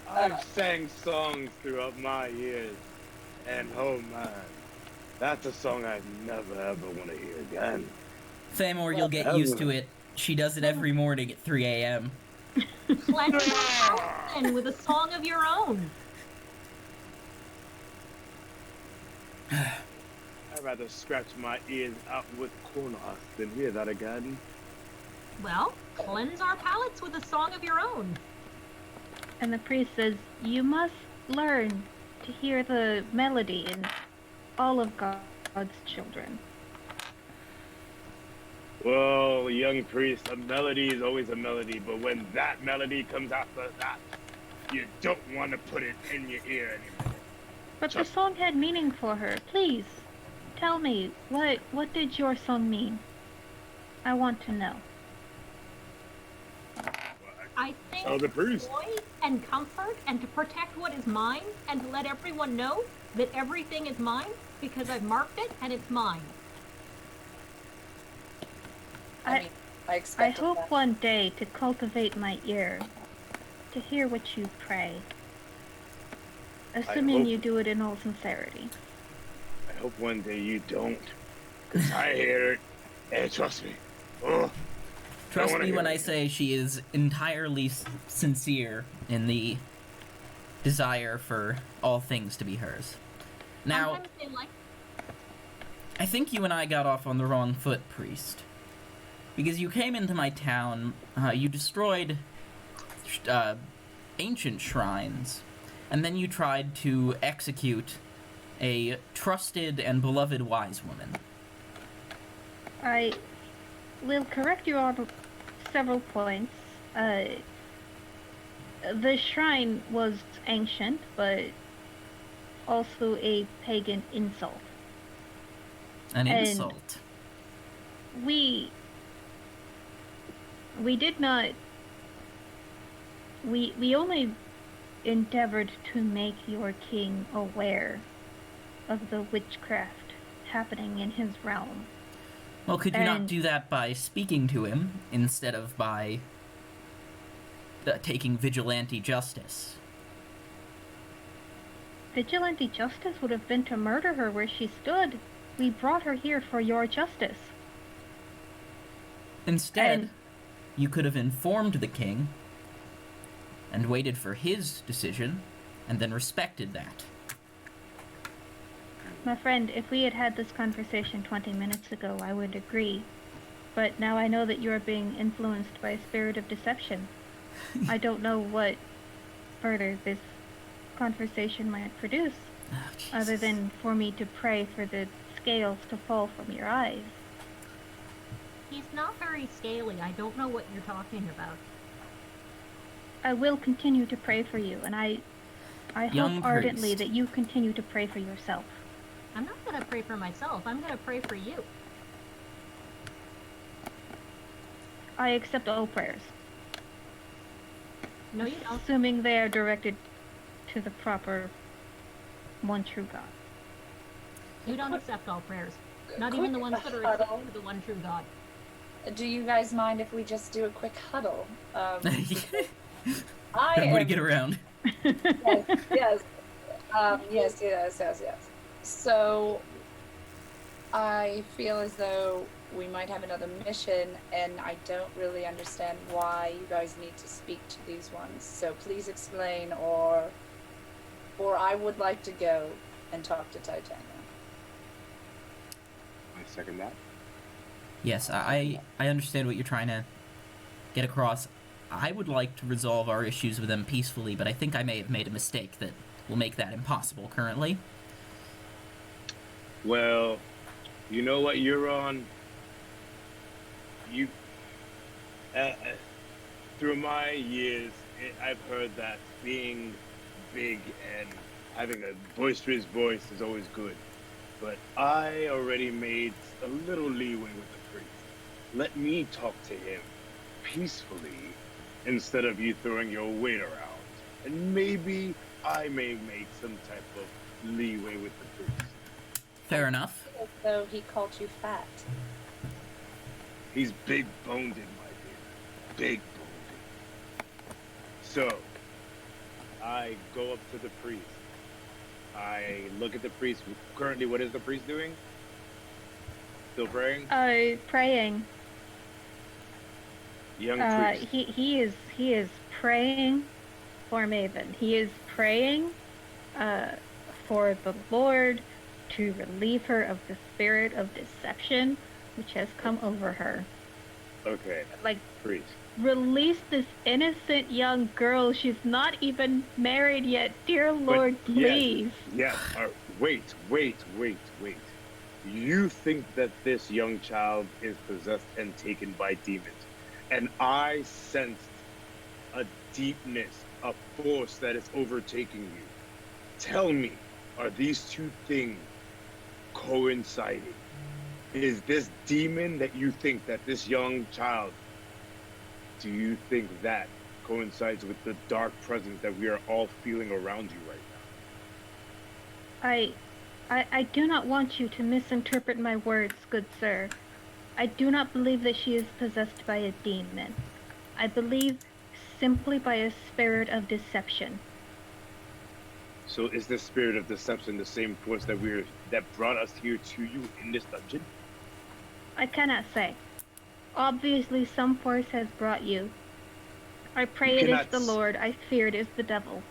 I've sang songs throughout my years, and oh man, that's a song I never ever want to hear again. Famor, you'll get used to it. She does it every morning at 3 a.m. Cleanse your house with a song of your own. I'd rather scratch my ears out with corn husks than hear that again. Well, cleanse our palates with a song of your own. And the priest says, "You must learn to hear the melody in all of God's children." Well, young priest, a melody is always a melody, but when that melody comes after that, you don't want to put it in your ear anymore. But the song had meaning for her. Please, tell me, what did your song mean? I want to know. I think the priest. joy and comfort, and to protect what is mine, and to let everyone know that everything is mine, because I've marked it, and it's mine. I hope that one day to cultivate my ear, to hear what you pray. Assuming you do it in all sincerity. I hope one day you don't, because I hear it, and trust me. Oh, trust me when I say she is entirely sincere in the desire for all things to be hers. Now, I think you and I got off on the wrong foot, priest. Because you came into my town, you destroyed ancient shrines, and then you tried to execute a trusted and beloved wise woman. I will correct you on several points. The shrine was ancient, but also a pagan insult. An insult? We did not... We only endeavored to make your king aware of the witchcraft happening in his realm. Well, could you not do that by speaking to him instead of by taking vigilante justice? Vigilante justice would have been to murder her where she stood. We brought her here for your justice. Instead, you could have informed the king and waited for his decision, and then respected that. My friend, if we had had this conversation 20 minutes ago, I would agree. But now I know that you are being influenced by a spirit of deception. I don't know what further this conversation might produce, other than for me to pray for the scales to fall from your eyes. He's not very scaly. I don't know what you're talking about. I will continue to pray for you, and I hope ardently that you continue to pray for yourself. I'm not going to pray for myself. I'm going to pray for you. I accept all prayers. No, you don't. Assuming they are directed to the proper one true God. You don't accept all prayers. Not even the ones that are accepted to the one true God. Do you guys mind if we just do a quick huddle? I'm going to get around. Yes. Yes. So, I feel as though we might have another mission, and I don't really understand why you guys need to speak to these ones. So please explain, or I would like to go and talk to Titania. I second that. Yes, I understand what you're trying to get across. I would like to resolve our issues with them peacefully, but I think I may have made a mistake that will make that impossible currently. Well, you know what, Euron? You, through my years, I've heard that being big and having a boisterous voice is always good. But I already made a little leeway with the priest. Let me talk to him peacefully instead of you throwing your weight around. And maybe I may make some type of leeway with the priest. Fair enough. So he called you fat. He's big-boned, my dear. Big-boned. So, I go up to the priest. I look at the priest. Currently, what is the priest doing? Still praying? Praying. Young priest. He is praying for Maven. He is praying for the Lord to relieve her of the spirit of deception which has come over her. Okay. Like, priest. Release this innocent young girl. She's not even married yet. Dear Lord, but, please. Yes. Wait. You think that this young child is possessed and taken by demons. And I sensed a deepness, a force that is overtaking you. Tell me, are these two things coinciding? Is this demon that you think that this young child, do you think that coincides with the dark presence that we are all feeling around you right now? I do not want you to misinterpret my words, good sir. I do not believe that she is possessed by a demon. I believe simply by a spirit of deception. So is the spirit of deception the same force that brought us here to you in this dungeon? I cannot say. Obviously some force has brought you. I pray it is the Lord, I fear it is the devil.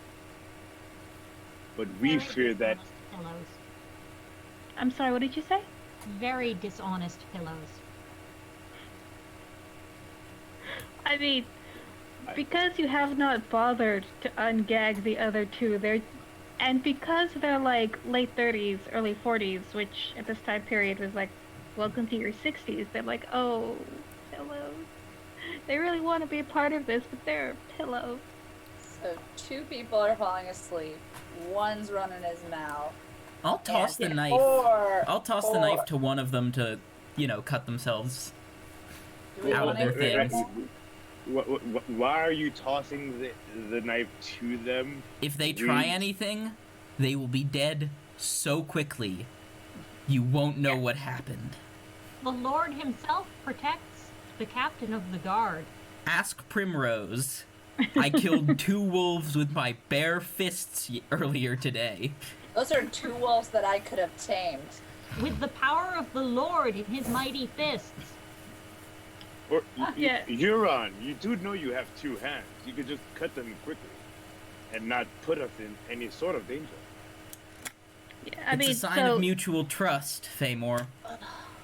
But we fear that... Pillows. I'm sorry, what did you say? Very dishonest pillows. I mean, because you have not bothered to ungag the other two, and because they're like late 30s, early 40s, which at this time period was like, welcome to your 60s, they're like, oh, pillows. They really want to be a part of this, but they're pillows. So 2 people are falling asleep. One's running his mouth. I'll toss the knife. I'll toss the knife to one of them to, cut themselves out of their things. Why are you tossing the knife to them? If they try anything, they will be dead so quickly, you won't know what happened. The Lord himself protects the captain of the guard. Ask Primrose. I killed 2 wolves with my bare fists earlier today. Those are 2 wolves that I could have tamed. With the power of the Lord in his mighty fists. Or, Euron, you do know you have 2 hands. You could just cut them quickly and not put us in any sort of danger. Yeah, it's a sign of mutual trust, Faemor.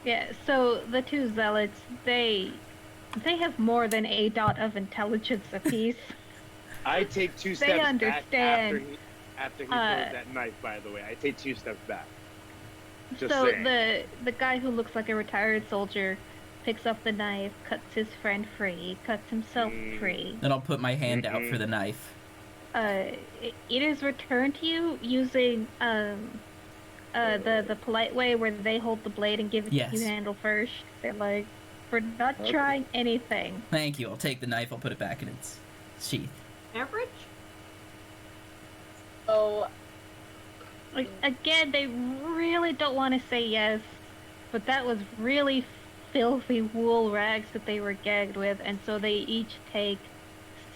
Yeah, so the 2 zealots, they have more than a dot of intelligence apiece. I take 2 steps they understand. Back after he throws that knife, by the way. I take 2 steps back. Just so saying. the guy who looks like a retired soldier picks up the knife, cuts his friend free, cuts himself free. Then I'll put my hand out for the knife. It is returned to you using the polite way where they hold the blade and give it to you handle first. They're like, we're not trying anything. Thank you. I'll take the knife. I'll put it back in its sheath. Beverage? Oh. Like, again, they really don't want to say yes, but that was really filthy wool rags that they were gagged with, and so they each take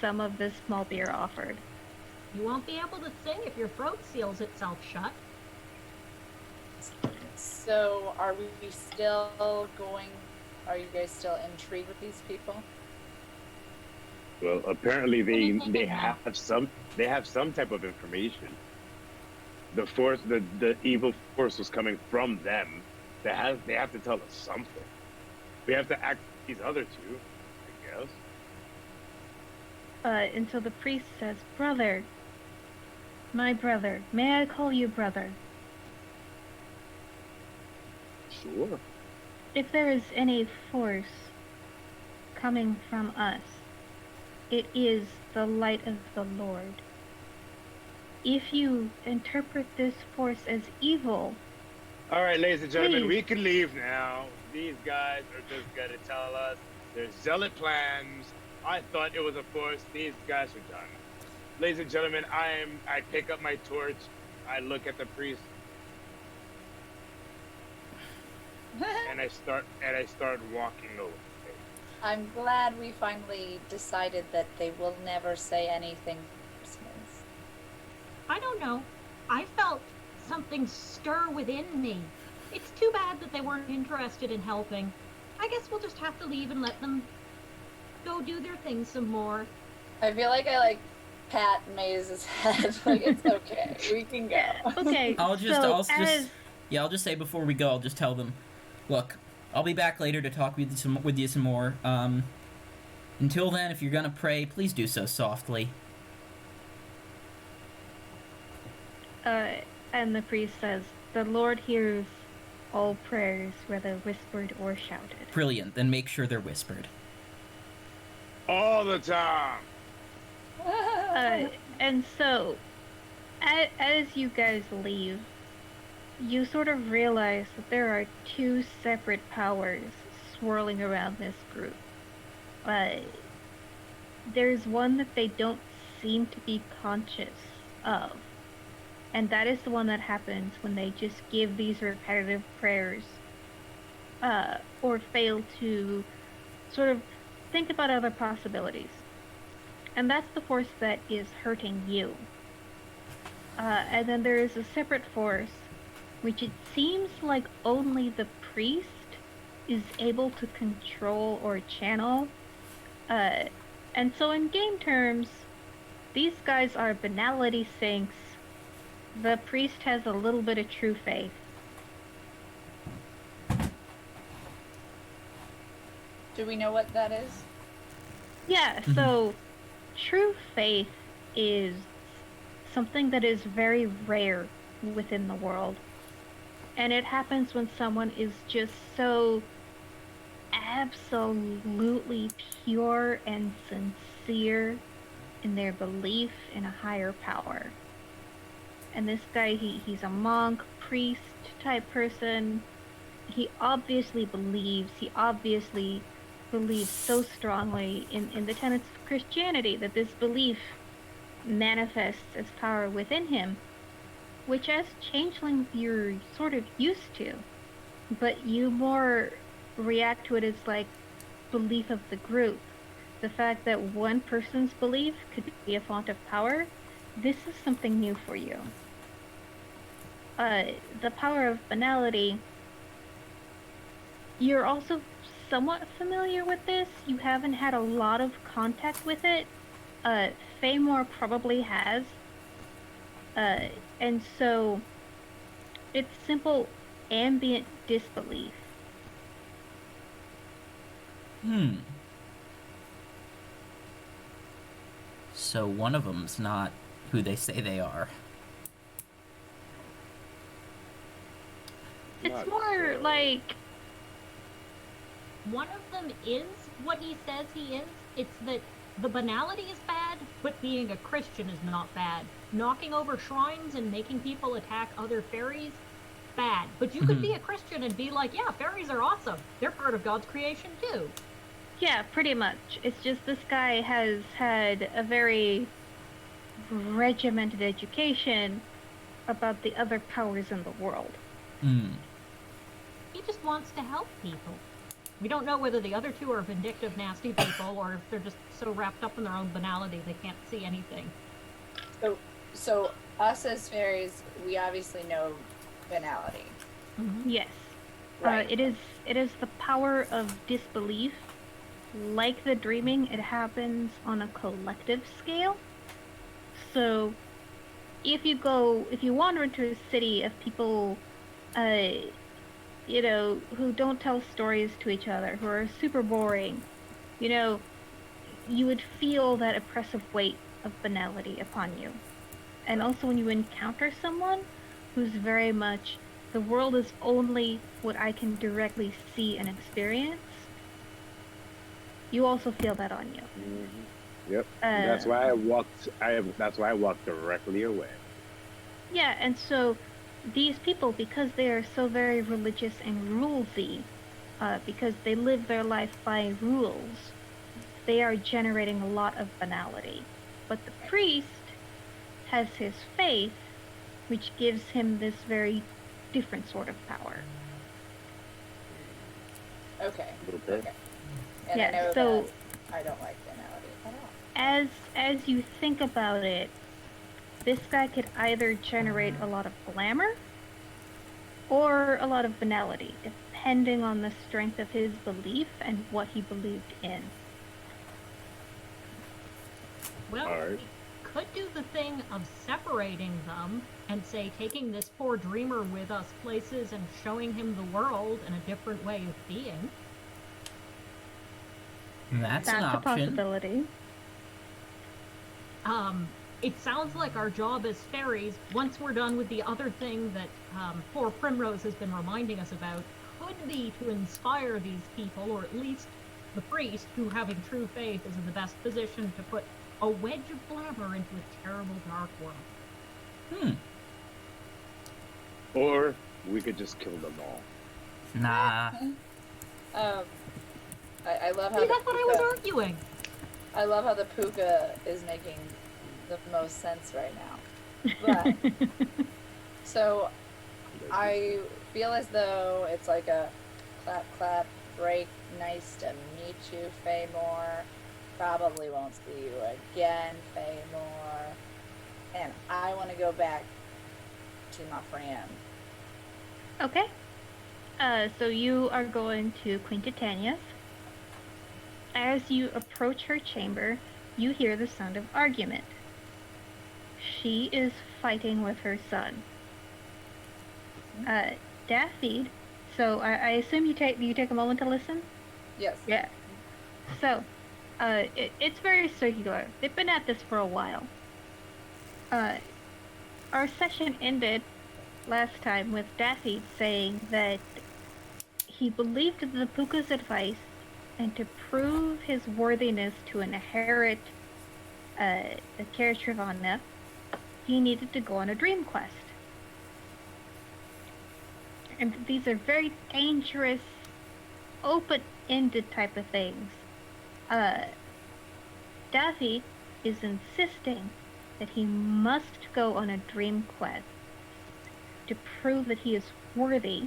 some of the small beer offered. You won't be able to sing if your throat seals itself shut. So, are we still going? Are you guys still intrigued with these people? Well, apparently they have some type of information. The force, the evil force was coming from them. They have to tell us something. We have to act these other two, I guess. Until the priest says, "Brother, my brother, may I call you brother?" Sure. If there is any force coming from us, it is the light of the Lord. If you interpret this force as evil... All right, ladies and gentlemen, please. we can leave now. These guys are just going to tell us their zealot plans. I thought it was a force. These guys are done. Ladies and gentlemen, I pick up my torch. I look at the priest. and I start walking away. I'm glad we finally decided that they will never say anything Christmas. I don't know. I felt something stir within me. It's too bad that they weren't interested in helping. I guess we'll just have to leave and let them go do their thing some more. I feel like I pat Maze's head. Like, it's okay. We can go. Okay. I'll just say before we go, I'll just tell them, look, I'll be back later to talk with you some more. Until then, if you're gonna pray, please do so softly. And the priest says, "The Lord hears all prayers, whether whispered or shouted." Brilliant. Then make sure they're whispered. All the time. And so, as you guys leave, you sort of realize that there are two separate powers swirling around this group. There's one that they don't seem to be conscious of, and that is the one that happens when they just give these repetitive prayers, or fail to sort of think about other possibilities. And that's the force that is hurting you. And then there is a separate force, which it seems like only the priest is able to control or channel. And so in game terms, these guys are banality sinks. The priest has a little bit of true faith. Do we know what that is? Yeah, so true faith is something that is very rare within the world. And it happens when someone is just so absolutely pure and sincere in their belief in a higher power. And this guy, he's a monk, priest type person. He obviously believes so strongly in the tenets of Christianity that this belief manifests as power within him, which as changelings you're sort of used to, but you more react to it as like belief of the group. The fact that one person's belief could be a font of power, this is something new for you. The power of finality, you're also somewhat familiar with this. You haven't had a lot of contact with it. Feymore probably has. And so it's simple ambient disbelief. So one of them's not who they say they are. It's more like... One of them is what he says he is. It's that the banality is bad, but being a Christian is not bad. Knocking over shrines and making people attack other fairies, bad. But you could be a Christian and be like, yeah, fairies are awesome. They're part of God's creation too. Yeah, pretty much. It's just this guy has had a very regimented education about the other powers in the world. He just wants to help people. We don't know whether the other two are vindictive, nasty people, or if they're just so wrapped up in their own banality they can't see anything. So us as fairies, we obviously know finality. Mm-hmm. Yes. Right. It is the power of disbelief. Like the dreaming, it happens on a collective scale. So if you wander into a city of people, uh, who don't tell stories to each other, who are super boring, you know, you would feel that oppressive weight of banality upon you. And also when you encounter someone who's very much, the world is only what I can directly see and experience, you also feel that on you. Yep. That's Uh, why I walked. That's why I walked directly away. yeah, and so these people, because they are so very religious and rulesy, because they live their life by rules, they are generating a lot of banality. But the priest has his faith, which gives him this very different sort of power. Okay. Okay. And I Yeah, know so that I don't like banality at all. as you think about it, this guy could either generate a lot of glamour or a lot of banality, depending on the strength of his belief and what he believed in. Well, Alright. we could do the thing of separating them and say taking this poor dreamer with us places and showing him the world in a different way of being. That's an That's a option. possibility. It sounds like our job as fairies, once we're done with the other thing that poor Primrose has been reminding us about, could be to inspire these people, or at least the priest, who, having true faith, is in the best position to put a wedge of glamour into a terrible dark world. Or we could just kill them all. Nah. I love how See, that's what I was arguing. I love how the puka is making the most sense right now. But so I feel as though it's like a clap clap break. Nice to meet you, Faemore. Probably won't see you again, Faemore. And I want to go back to my friend. Okay. So you are going to Queen Titania's. As you approach her chamber, you hear the sound of argument. She is fighting with her son. Daphne, so I assume you take a moment to listen? Yes. Yeah. So, it's very circular. They've been at this for a while. Our session ended last time with Daffy saying that he believed in the Puka's advice, and to prove his worthiness to inherit the character of Anna, he needed to go on a dream quest. And these are very dangerous, open-ended type of things. Daffy is insisting that he must go on a dream quest to prove that he is worthy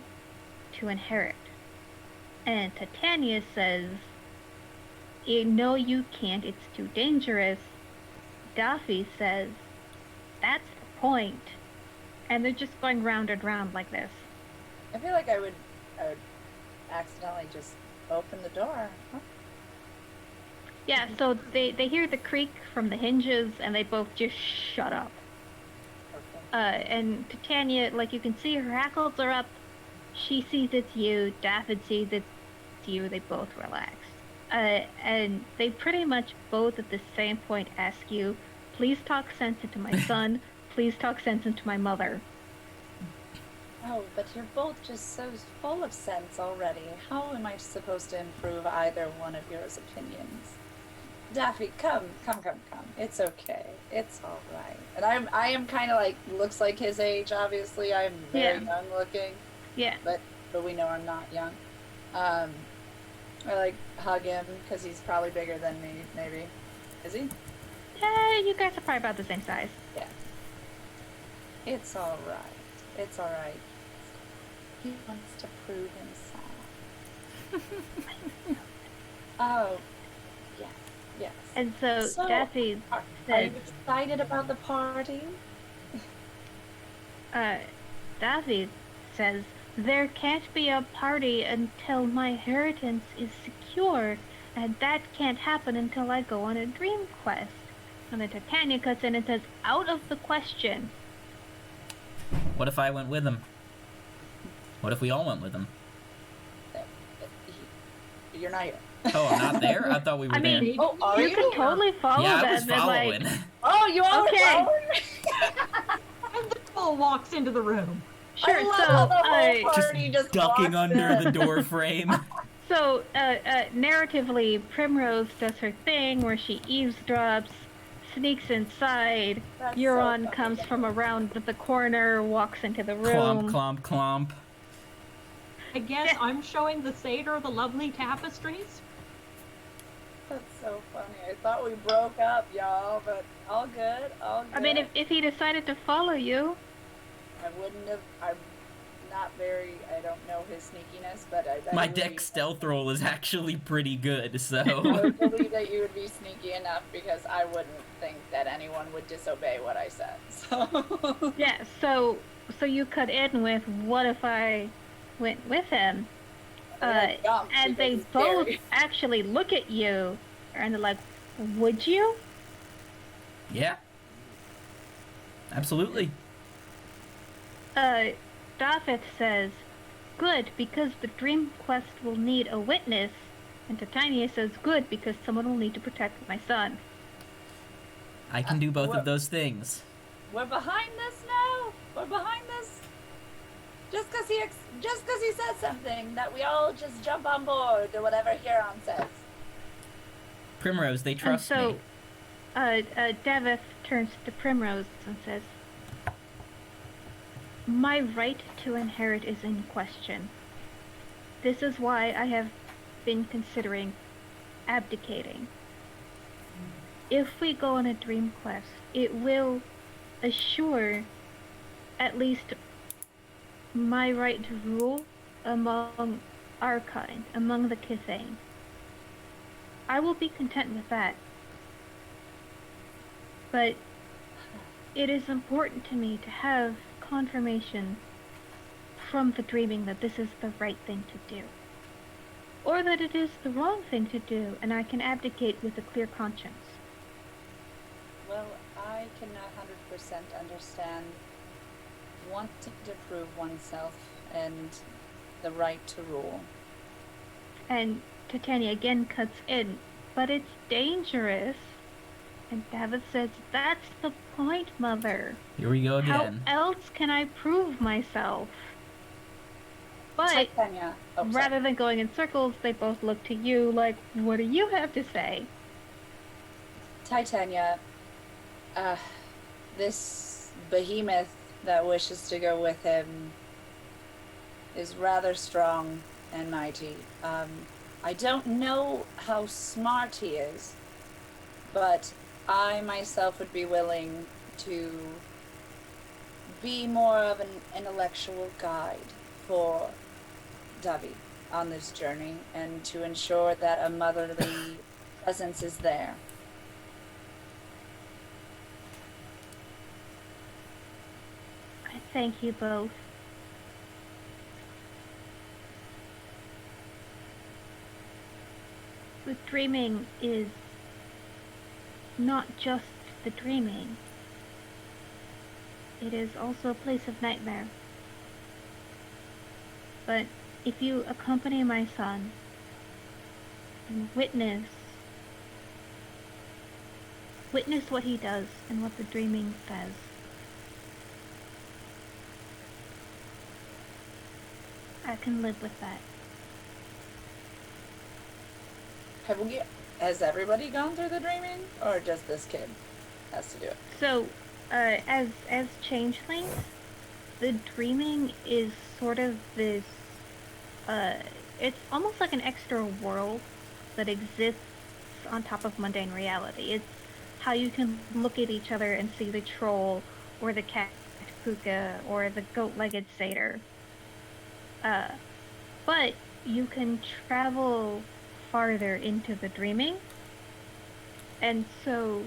to inherit. And Titania says, no, you can't, it's too dangerous. Daffy says, that's the point. And they're just going round and round like this. I feel like I would accidentally just open the door. Huh? Yeah, so they hear the creak from the hinges and they both just shut up. Okay. And Titania, like you can see, her hackles are up. She sees it's you. Daffy sees it's you. They both relax. And they pretty much both at the same point ask you, please talk sense into my son. Please talk sense into my mother. Oh, but you're both just so full of sense already. How am I supposed to improve either one of your opinions? Daffy, come. It's okay. It's all right. And I am kind of like, looks like his age, obviously. I'm very young looking. Yeah. But we know I'm not young. I like hug him because he's probably bigger than me, maybe. Is he? You guys are probably about the same size. Yeah. It's all right. It's all right. He wants to prove himself. Oh, yes. And so Daffy are says, you excited about the party? Daffy says, there can't be a party until my inheritance is secure, and that can't happen until I go on a dream quest. And then Titania cuts in and says, out of the question. What if I went with him? What if we all went with him? You're not here. Oh, I'm not there? I thought we were there. Oh, are you can totally follow yeah, that. I was following. Like, oh, you are okay. following me? And the troll walks into the room. Sure, I love how the whole party just ducking walks under in. the door frame. So, narratively, Primrose does her thing where she eavesdrops, sneaks inside. That's Euron so comes funny. from around the corner, walks into the Clomp, room. clomp, clomp. I guess I'm showing the satyr the lovely tapestries. That's so funny. I thought we broke up, y'all, but all good, all good. I mean, if he decided to follow you, I wouldn't have. I'm not very. I don't know his sneakiness, but I bet My he would deck be- stealth roll is actually pretty good, I so... would believe that you would be sneaky enough because I wouldn't think that anyone would disobey what I said. So yeah. So you cut in with, what if I went with him? I jumped And because they it's both scary. actually look at you, and they're like, "Would you?" Yeah. Absolutely. Daphith says, "Good, because the dream quest will need a witness." And Titania says, "Good, because someone will need to protect my son." I can do both what- of those things. We're behind this now. We're behind this. Just because he said something, that we all just jump on board or whatever Huron says. Primrose, they trust and so, me. Davith turns to Primrose and says, "My right to inherit is in question. This is why I have been considering abdicating. If we go on a dream quest, it will assure at least my right to rule among our kind, among the Kithane. I will be content with that. But it is important to me to have confirmation from the dreaming that this is the right thing to do. Or that it is the wrong thing to do, and I can abdicate with a clear conscience." Well, I cannot 100% understand wanting to prove oneself and the right to rule. And Titania again cuts in, "But it's dangerous." And Davith says, "That's the point, Mother. Here we go again. How else can I prove myself?" But Titania. Oh, sorry. rather than going in circles, they both look to you like, "What do you have to say?" Titania, this behemoth that wishes to go with him is rather strong and mighty. I don't know how smart he is, but I myself would be willing to be more of an intellectual guide for Davi on this journey and to ensure that a motherly presence is there. I thank you both. The dreaming is not just the dreaming. It is also a place of nightmare. But if you accompany my son and witness what he does and what the dreaming says, I can live with that. Has everybody gone through the dreaming, or just this kid has to do it? So, as changelings, the dreaming is sort of this, it's almost like an extra world that exists on top of mundane reality. It's how you can look at each other and see the troll, or the cat puka, or the goat-legged satyr. But you can travel farther into the dreaming, and so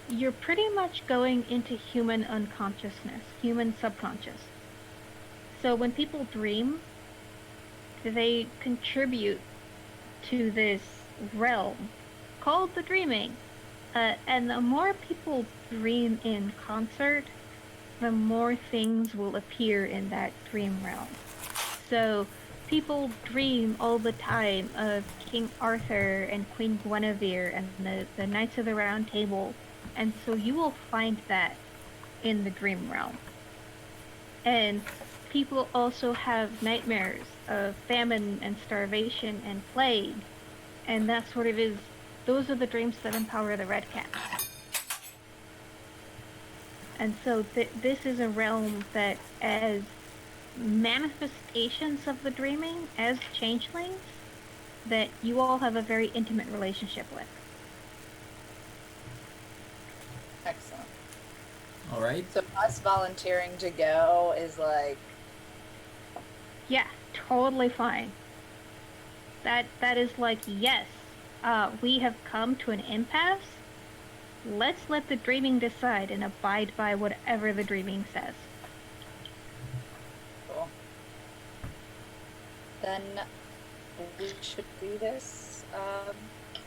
you're pretty much going into human unconsciousness, human subconscious. So when people dream, they contribute to this realm called the dreaming. And the more people dream in concert, the more things will appear in that dream realm. So people dream all the time of King Arthur and Queen Guinevere and the Knights of the Round Table. And so you will find that in the dream realm. And people also have nightmares of famine and starvation and plague. And that sort of is, those are the dreams that empower the Red Cat. And so this is a realm that, as manifestations of the dreaming, as changelings, that you all have a very intimate relationship with. Excellent. All right. So us volunteering to go is like... Yeah, totally fine. That is like, yes, we have come to an impasse. Let's let the dreaming decide and abide by whatever the dreaming says. Cool. Then we should do this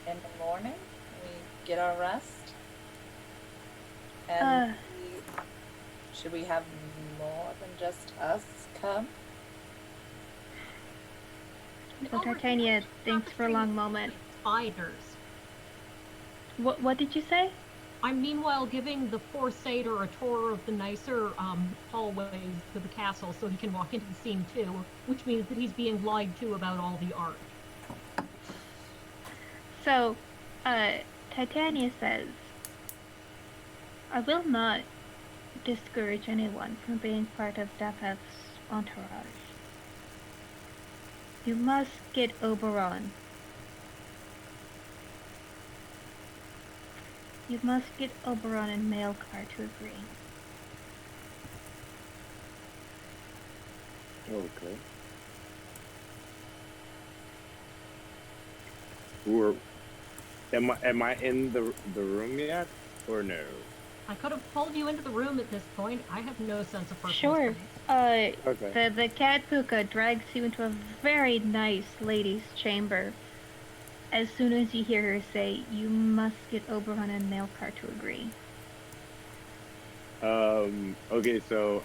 in the morning. We get our rest. And should we have more than just us come? So Titania thinks for a long moment. Spiders. What did you say? I'm meanwhile giving the poor satyr a tour of the nicer hallways to the castle so he can walk into the scene too, which means that he's being lied to about all the art. So, Titania says, I will not discourage anyone from being part of Daphne's entourage. You must get Oberon. You must get Oberon and Maelcar to agree. Okay. Am I in the room yet, or no? I could have pulled you into the room at this point. I have no sense of personal Sure. space. Okay. The cat Puka drags you into a very nice lady's chamber. As soon as you hear her say, you must get Oberon and Maelcar to agree. Okay, so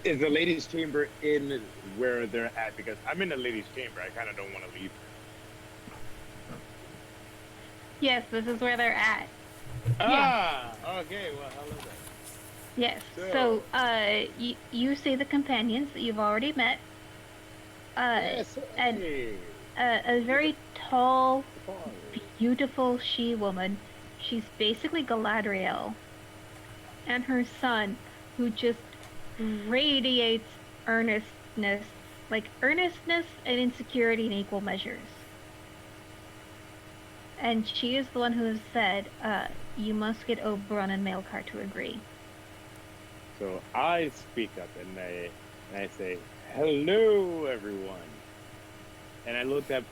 is the ladies' chamber in where they're at? Because I'm in the ladies' chamber. I kind of don't want to leave. Yes, this is where they're at. Ah, okay. Well, hello there. Yes. So, you see the companions that you've already met. Yes. And Hey. a very tall, beautiful she-woman. She's basically Galadriel. And her son, who just radiates earnestness, like earnestness and insecurity in equal measures. And she is the one who has said, you must get Oberon and Maelcar to agree. So I speak up and I say, "Hello, everyone." And I look at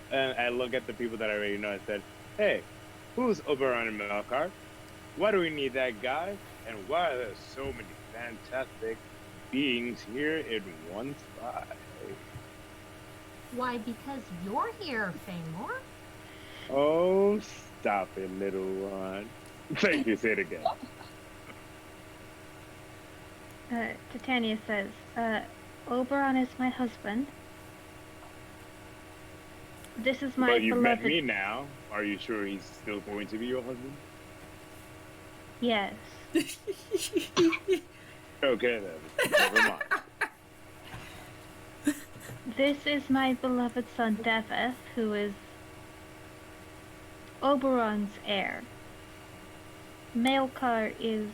the people that I already know. I said, "Hey, who's Oberon and Maelcar? Why do we need that guy? And why are there so many fantastic beings here in one spot?" Why, because you're here, Faymore. Oh, stop it, little one. Thank you. Say it again. Titania says, Oberon is my husband. This is my But you beloved... met me now. Are you sure he's still going to be your husband? Yes. Okay then. Never mind. This is my beloved son, Deveth, who is Oberon's heir. Maelcar is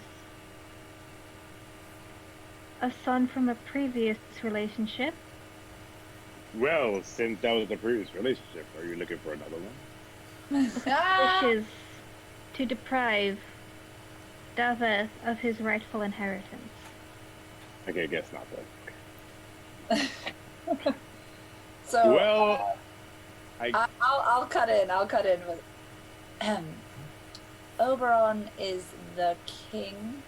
a son from a previous relationship. Well, since that was the previous relationship, are you looking for another one? Wishes to deprive Daveth of his rightful inheritance. Okay, guess not then. So Well, I'll cut in. I'll cut in with Oberon is the king.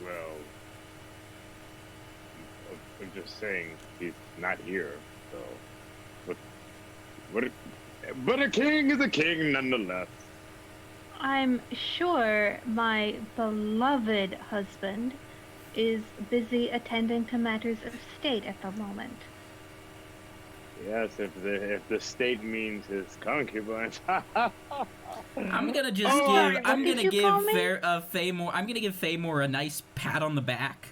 well, I'm just saying he's not here, so... But a king is a king nonetheless. I'm sure my beloved husband is busy attending to matters of state at the moment. Yes, if the state means his concubines. I'm gonna just I'm gonna give Faemore a nice pat on the back.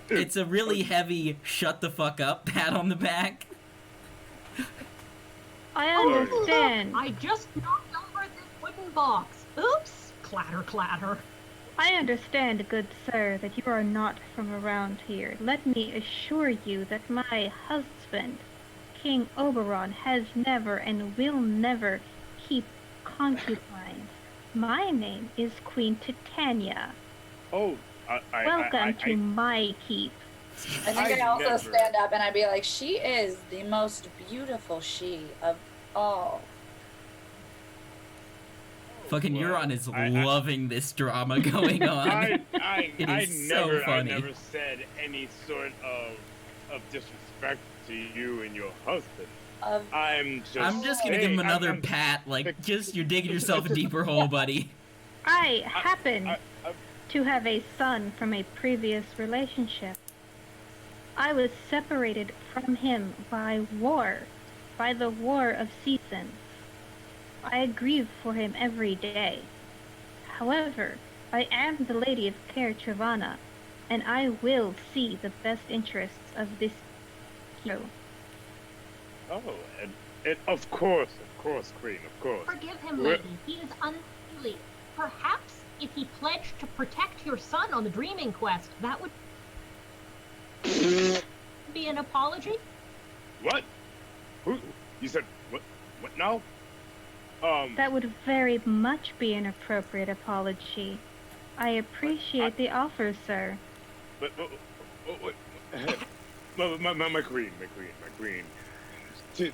It's a really heavy "shut the fuck up" pat on the back. I understand. I just knocked over this wooden box. Oops! Clatter, clatter. I understand, good sir, that you are not from around here. Let me assure you that my husband, King Oberon, has never and will never keep concubines. My name is Queen Titania. Oh, Welcome to my keep. I think I'd also stand up and I'd be like, she is the most beautiful she of all. Fucking Euron is loving this drama going on. It is so funny. I never said any sort of disrespect to you and your husband. I'm just gonna give him another pat, like, just you're digging yourself a deeper hole, buddy. I happen to have a son from a previous relationship. I was separated from him by the War of Seasons. I grieve for him every day. However, I am the Lady of Caer Trevana, and I will see the best interests of this hero. Oh, and of course, Queen, of course. Forgive him, lady. He is unseemly. Perhaps if he pledged to protect your son on the Dreaming Quest, that would be an apology? What? Who? You said what? What now? That would very much be an appropriate apology. I appreciate the offer, sir. But my queen. To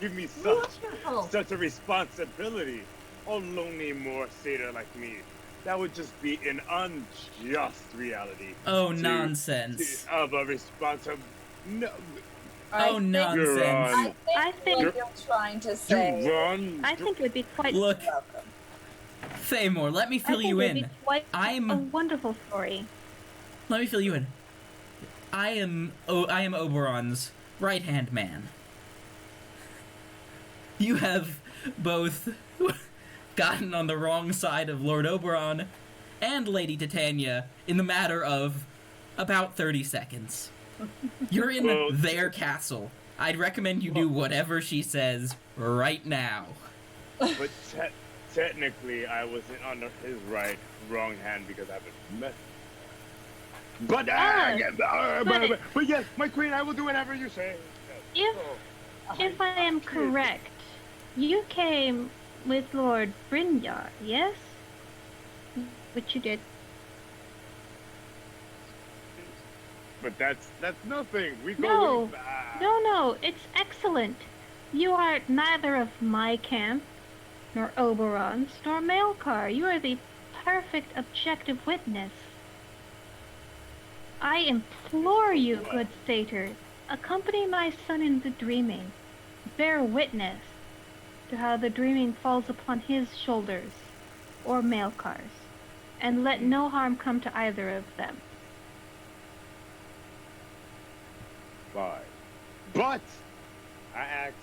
give me such a responsibility, a lonely Moor satyr like me, that would just be an unjust reality. Oh, nonsense. Of a responsible. No. Nonsense. I think what you're trying to say. I think it would be quite. Look, Faemore, let me fill you in. I'm a wonderful story. Let me fill you in. I am Oberon's right-hand man. You have both gotten on the wrong side of Lord Oberon and Lady Titania in the matter of about 30 seconds. You're in their castle. I'd recommend you do whatever she says right now. But technically, I wasn't under his wrong hand because I haven't met him. But yes, my queen, I will do whatever you say. If I am correct, you came with Lord Brynjar, yes? Which you did. But that's nothing. We go back. No, it's excellent. You are neither of my camp, nor Oberon's, nor Maelcar. You are the perfect objective witness. I implore you, good satyr, accompany my son in the dreaming. Bear witness to how the dreaming falls upon his shoulders, or Maelcar's, and let no harm come to either of them. Fine. But I asked.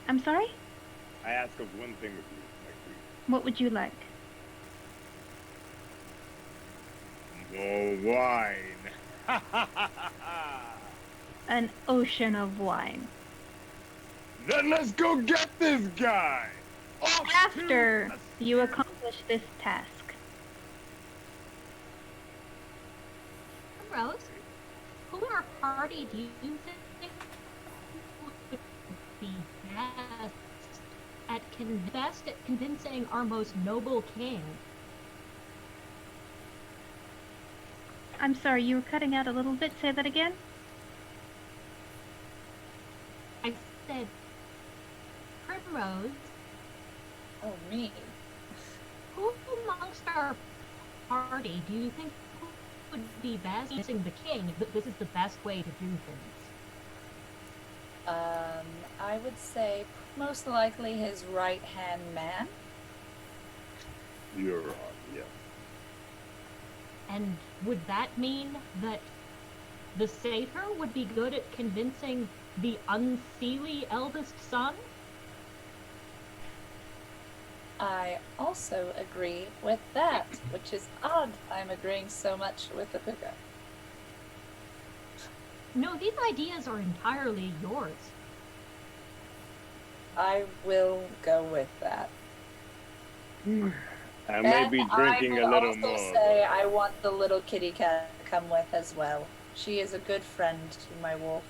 I'm sorry? I ask of one thing of you, my queen. What would you like? More wine. An ocean of wine. Then let's go get this guy! After you accomplish this task. Rose, who in our party do you think would be best at convincing our most noble king? I'm sorry, you were cutting out a little bit. Say that again? I said, Primrose. Oh, me. Who amongst our party do you think would be best using the king, but this is the best way to do things. I would say most likely his right-hand man. You're on, yeah. And would that mean that the satyr would be good at convincing the unseelie eldest son? I also agree with that, which is odd. I'm agreeing so much with the puka. No, these ideas are entirely yours. I will go with that. I may be drinking a little more. I will also say I want the little kitty cat to come with as well. She is a good friend to my wolf.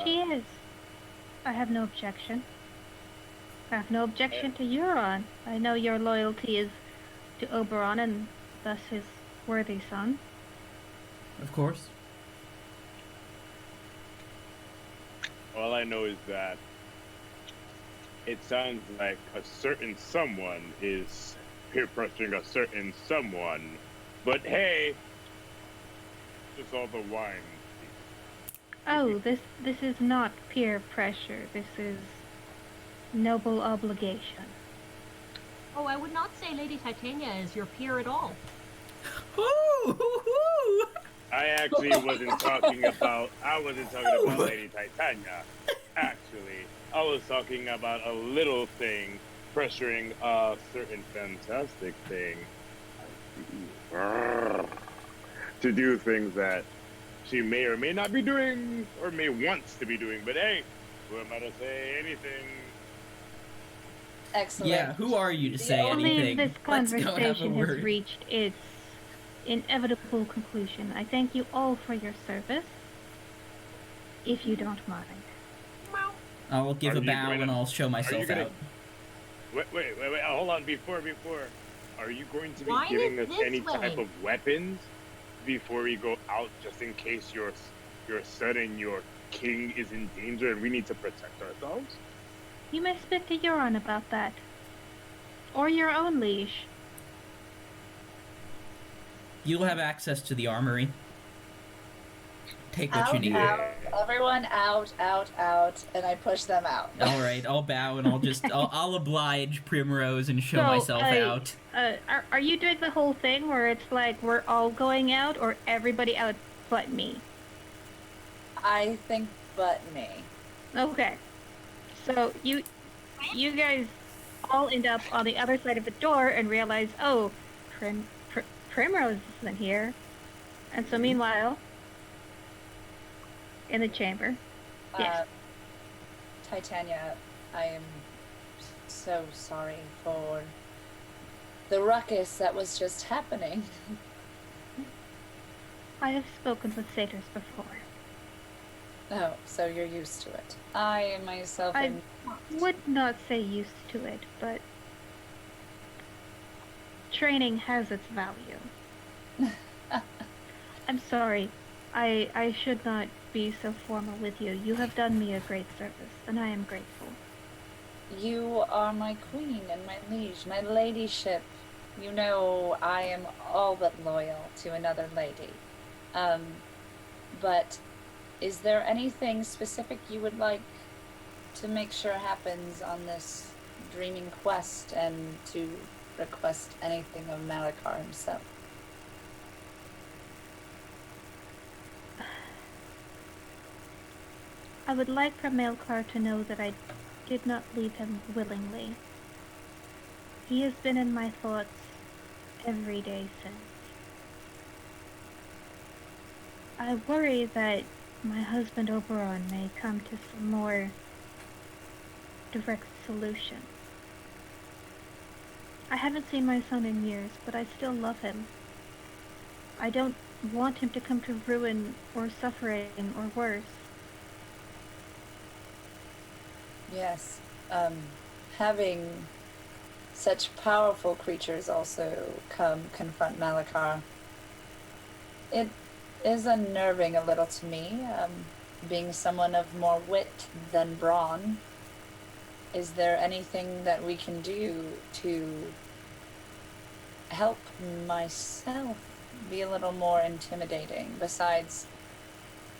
She is. I have no objection. I have no objection to Euron. I know your loyalty is to Oberon and thus his worthy son. Of course. All I know is that it sounds like a certain someone is peer pressuring a certain someone. But hey, just all the wine. Oh, this is not peer pressure. This is noble obligation. Oh, I would not say Lady Titania is your peer at all. I actually wasn't talking about Lady Titania. Actually, I was talking about a little thing pressuring a certain fantastic thing to do things that she may or may not be doing, or may wants to be doing. But hey, who am I to say anything? Excellent. Yeah, who are you to say I believe anything? this Let's go have a conversation has word. reached its inevitable conclusion. I thank you all for your service, if you don't mind. I will give Are a you bow going and to- I'll show myself gonna- out. Wait, hold on, before. Are you going to be Why giving is us this any way? type of weapons before we go out, just in case your son and your king is in danger and we need to protect ourselves? You may speak to Euron about that. Or your own liege. You'll have access to the armory. Take what you need. Out, everyone out, and I push them out. All right, I'll bow and I'll oblige Primrose and show myself out. Are you doing the whole thing where it's like we're all going out, or everybody out but me? I think but me. Okay. So you guys all end up on the other side of the door and realize, oh, Primrose isn't here. And so meanwhile, in the chamber. Yes. Titania, I am so sorry for the ruckus that was just happening. I have spoken with satyrs before. Oh, so you're used to it. I myself I am would not say used to it, but training has its value. I'm sorry. I should not be so formal with you. You have done me a great service, and I am grateful. You are my queen and my liege, my ladyship. You know I am all but loyal to another lady. But is there anything specific you would like to make sure happens on this dreaming quest, and to request anything of Malachar himself? I would like for Malachar to know that I did not leave him willingly. He has been in my thoughts every day since. I worry that my husband Oberon may come to some more direct solution. I haven't seen my son in years, but I still love him. I don't want him to come to ruin or suffering or worse. Yes. Having such powerful creatures also come confront Malachar, it is unnerving a little to me, being someone of more wit than brawn. Is there anything that we can do to help myself be a little more intimidating. Besides,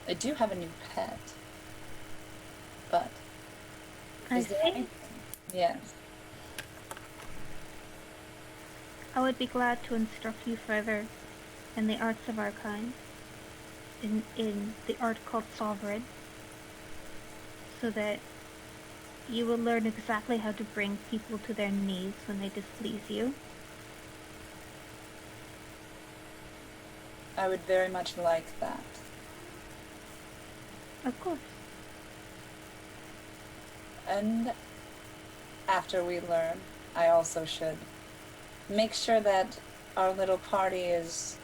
I do have a new pet. But I is there see. anything? Yes. I would be glad to instruct you further in the arts of our kind, in the art called Sovereign, so that you will learn exactly how to bring people to their knees when they displease you. I would very much like that. Of course. And after we learn, I also should make sure that our little party is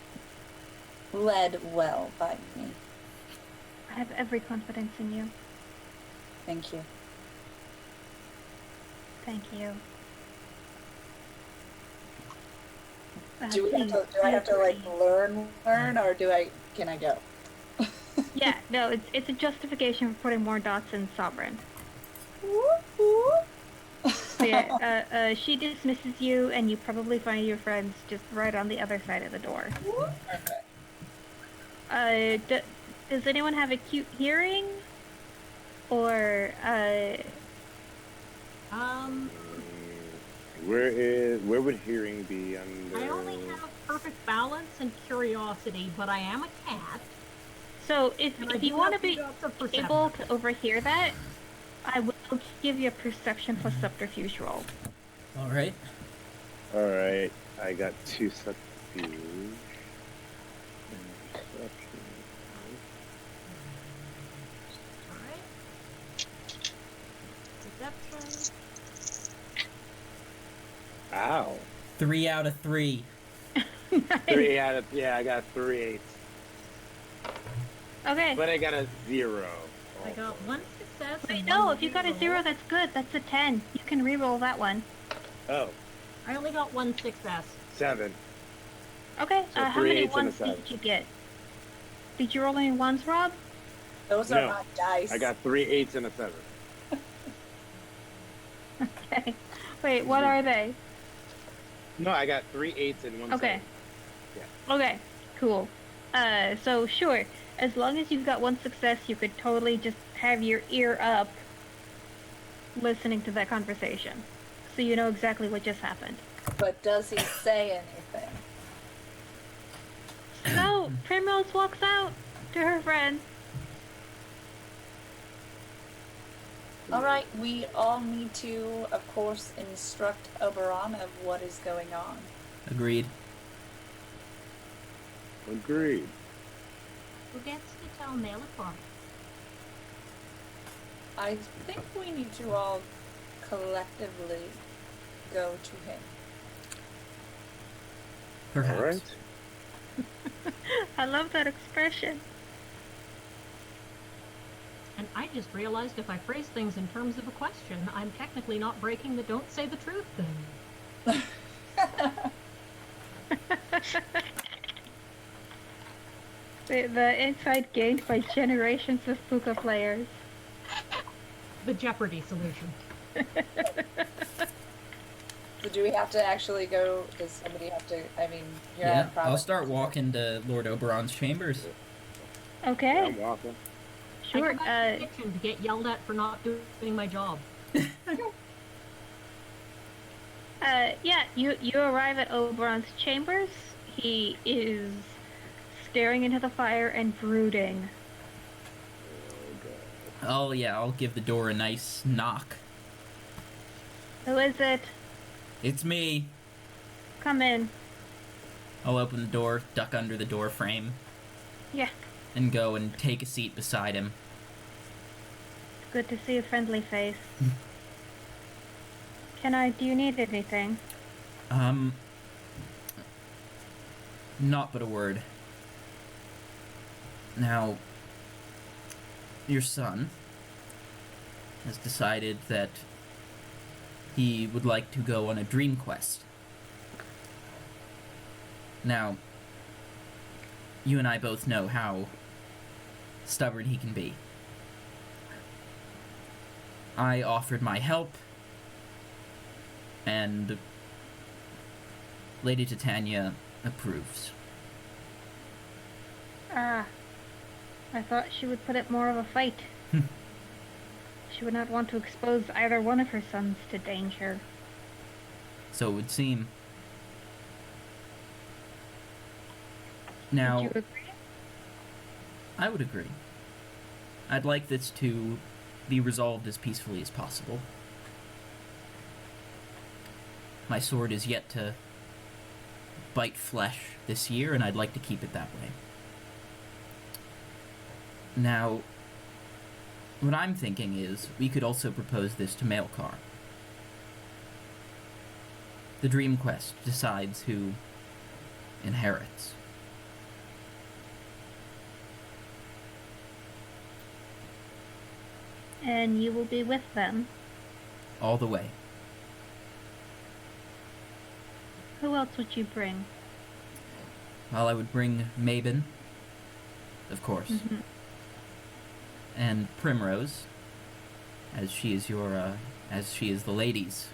led well by me. I have every confidence in you. Thank you. Thank you. Do I have to like learn, or can I go? Yeah, no, it's a justification for putting more dots in Sovereign. So yeah, she dismisses you, and you probably find your friends just right on the other side of the door. Okay. Does anyone have acute hearing? Or, Where would hearing be under? I only have perfect balance and curiosity, but I am a cat. So if you want to be able to overhear that, I will give you a perception plus subterfuge roll. Alright. Alright, I got 2 subterfuge. Ow. 3 out of 3. Nice. I got 3 8s. Okay. But I got a 0. I got 1 success. Wait, and no, 1 if you got a reroll. 0, that's good. That's a 10. You can re-roll that one. Oh, I only got 1 success. 7. Okay, So how 3 many 8s and a ones 7. did you get? Did you roll any ones, Rob? Those are not dice. I got 3 8s and a 7. Okay. Wait, what are they? No, I got 3 8s and 1 Okay. 7. Yeah. Okay, cool. So sure, as long as you've got 1 success, you could totally just have your ear up listening to that conversation. So you know exactly what just happened. But does he say anything? So, Primrose walks out to her friend. Alright, we all need to, of course, instruct Oberon of what is going on. Agreed. Agreed. Who gets to tell Malachor? I think we need to all collectively go to him. Perhaps. Alright. I love that expression. And I just realized if I phrase things in terms of a question, I'm technically not breaking the don't say the truth thing. The insight gained by generations of Puka players. The Jeopardy solution. So do we have to actually go? Does somebody have to? I mean, you're Yeah, at probably. I'll start walking to Lord Oberon's chambers. Okay, I'm walking. sure. I go back to the kitchen to get yelled at for not doing my job. Yeah, you arrive at Oberon's chambers. He is staring into the fire and brooding. Oh yeah, I'll give the door a nice knock. Who is it? It's me. Come in. I'll open the door, duck under the door frame, Yeah, and go and take a seat beside him. it's good to see a friendly face. Do you need anything? Not but a word. Now, your son has decided that he would like to go on a dream quest. Now, you and I both know how stubborn he can be. I offered my help, and Lady Titania approves. Ah, I thought she would put up more of a fight. She would not want to expose either one of her sons to danger. So it would seem. Now, Would you agree? I would agree. I'd like this to be resolved as peacefully as possible. My sword is yet to bite flesh this year, and I'd like to keep it that way. Now, what I'm thinking is we could also propose this to Mailcar. The Dream Quest decides who inherits. And you will be with them. All the way. Who else would you bring? Well, I would bring Mabon, of course. Mm-hmm. And Primrose, as she is the lady's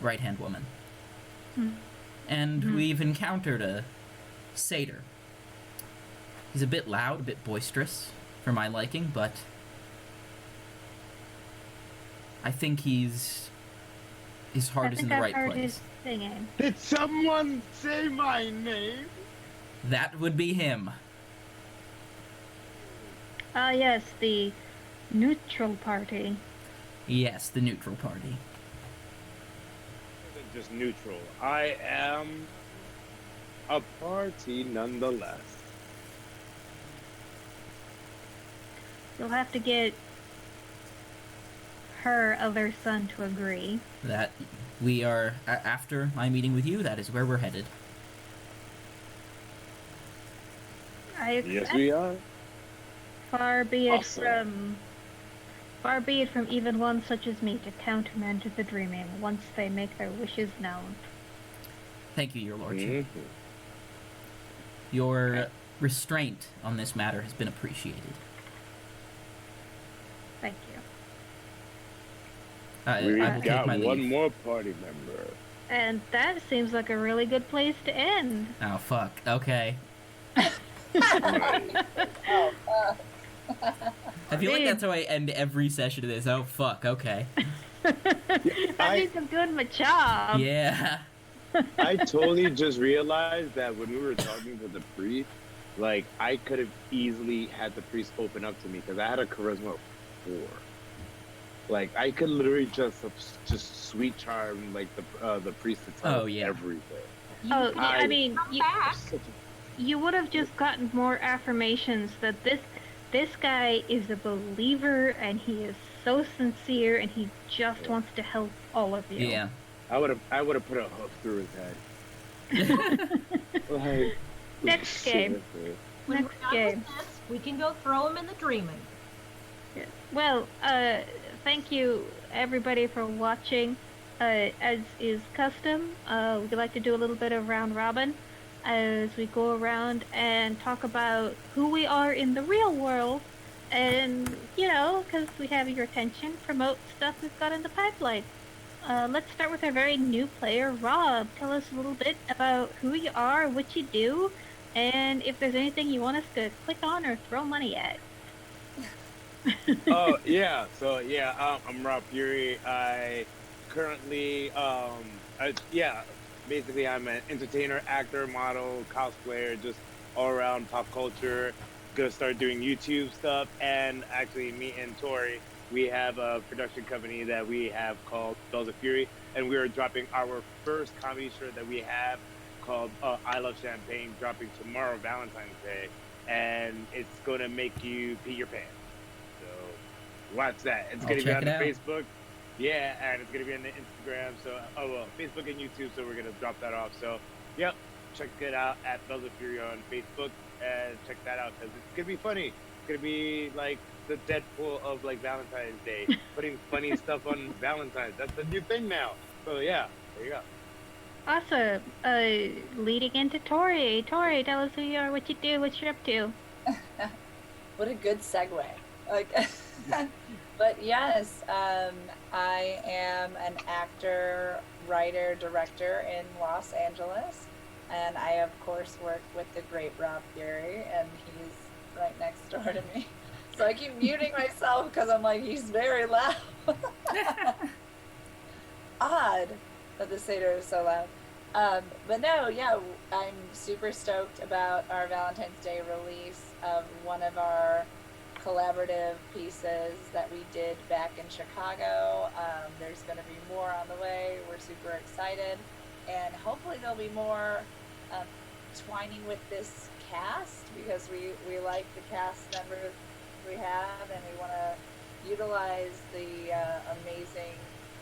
right-hand woman. Mm. And we've encountered a satyr. He's a bit loud, a bit boisterous, for my liking, but I think his heart is in the right place. His singing. Did someone say my name? That would be him. Ah, yes, the neutral party. Yes, the neutral party. Just neutral. I am a party nonetheless. You'll have to get her other son to agree. That we are, after my meeting with you, that is where we're headed. Yes, we are. Far be it Awesome. from even one such as me to countermand the dreaming once they make their wishes known. Thank you, your lordship. Mm-hmm. Your restraint on this matter has been appreciated. Thank you. We've I will got take my one leave. more party member. And that seems like a really good place to end. Oh, fuck. Okay. I feel like that's how I end every session of this. Oh, fuck. Okay. That means I'm doing my job. Yeah. I totally just realized that when we were talking to the priest, like, I could have easily had the priest open up to me because I had a charisma of 4. Like, I could literally just sweet charm, like, the priest to tell us everything. Oh, I mean, Come back. you would have just gotten more affirmations that this guy is a believer and he is so sincere and he just wants to help all of you. Yeah. I would have put a hook through his head. Like, Next game. When Next we're done game. with this, we can go throw him in the dreaming. Yeah. Well, thank you everybody for watching. As is custom, we'd like to do a little bit of round robin as we go around and talk about who we are in the real world and, you know, because we have your attention, promote stuff we've got in the pipeline. Let's start with our very new player, Rob. Tell us a little bit about who you are, what you do, and if there's anything you want us to click on or throw money at. Oh, yeah. So, yeah, I'm Rob Faerie. I currently, basically I'm an entertainer, actor, model, cosplayer, just all-around pop culture. Gonna start doing YouTube stuff, and actually me and Tori, we have a production company that we have called Bells of Fury, and we are dropping our first comedy shirt that we have called I Love Champagne, dropping tomorrow, Valentine's Day, and it's gonna make you pee your pants. So watch that. It's gonna be on Facebook. Yeah, and it's gonna be on the Instagram. So, Facebook and YouTube. So we're gonna drop that off. So, yep, check it out at Bells of Fury on Facebook and check that out because it's gonna be funny. It's gonna be like the Deadpool of like Valentine's Day, putting funny stuff on Valentine's. That's the new thing now. So yeah, there you go. Awesome. Leading into Tori. Tori, tell us who you are, what you do, what you're up to. What a good segue. Like, but yes, I am an actor, writer, director in Los Angeles. And I, of course, work with the great Rob Fury, and he's right next door to me. So I keep muting myself because I'm like, he's very loud. Odd that the Seder is so loud. But no, yeah, I'm super stoked about our Valentine's Day release of one of our collaborative pieces that we did back in Chicago. There's going to be more on the way. We're super excited. And hopefully there'll be more twining with this cast, because we like the cast members we have, and we want to utilize the amazing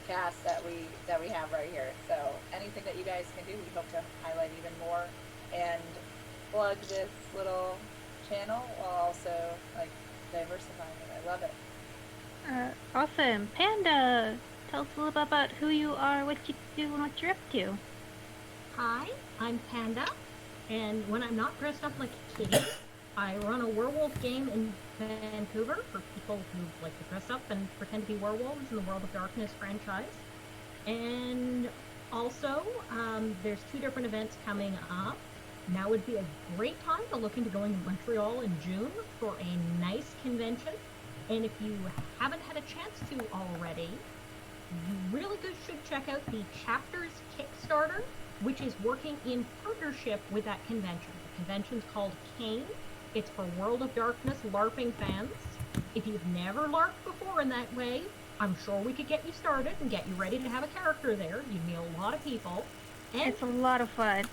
cast that we have right here. So anything that you guys can do, we hope to highlight even more and plug this little channel while also like diversifying it. I love it. Awesome. Panda, tell us a little bit about who you are, what you do, and what you're up to. Hi, I'm Panda, and when I'm not dressed up like a kitty, I run a werewolf game in Vancouver for people who like to dress up and pretend to be werewolves in the World of Darkness franchise. And also, there's 2 different events coming up. Now would be a great time to look into going to Montreal in June for a nice convention. And if you haven't had a chance to already, you really should check out the Chapters Kickstarter, which is working in partnership with that convention. The convention's called Kane. It's for World of Darkness LARPing fans. If you've never LARPed before in that way, I'm sure we could get you started and get you ready to have a character there. You'd meet a lot of people. And it's a lot of fun.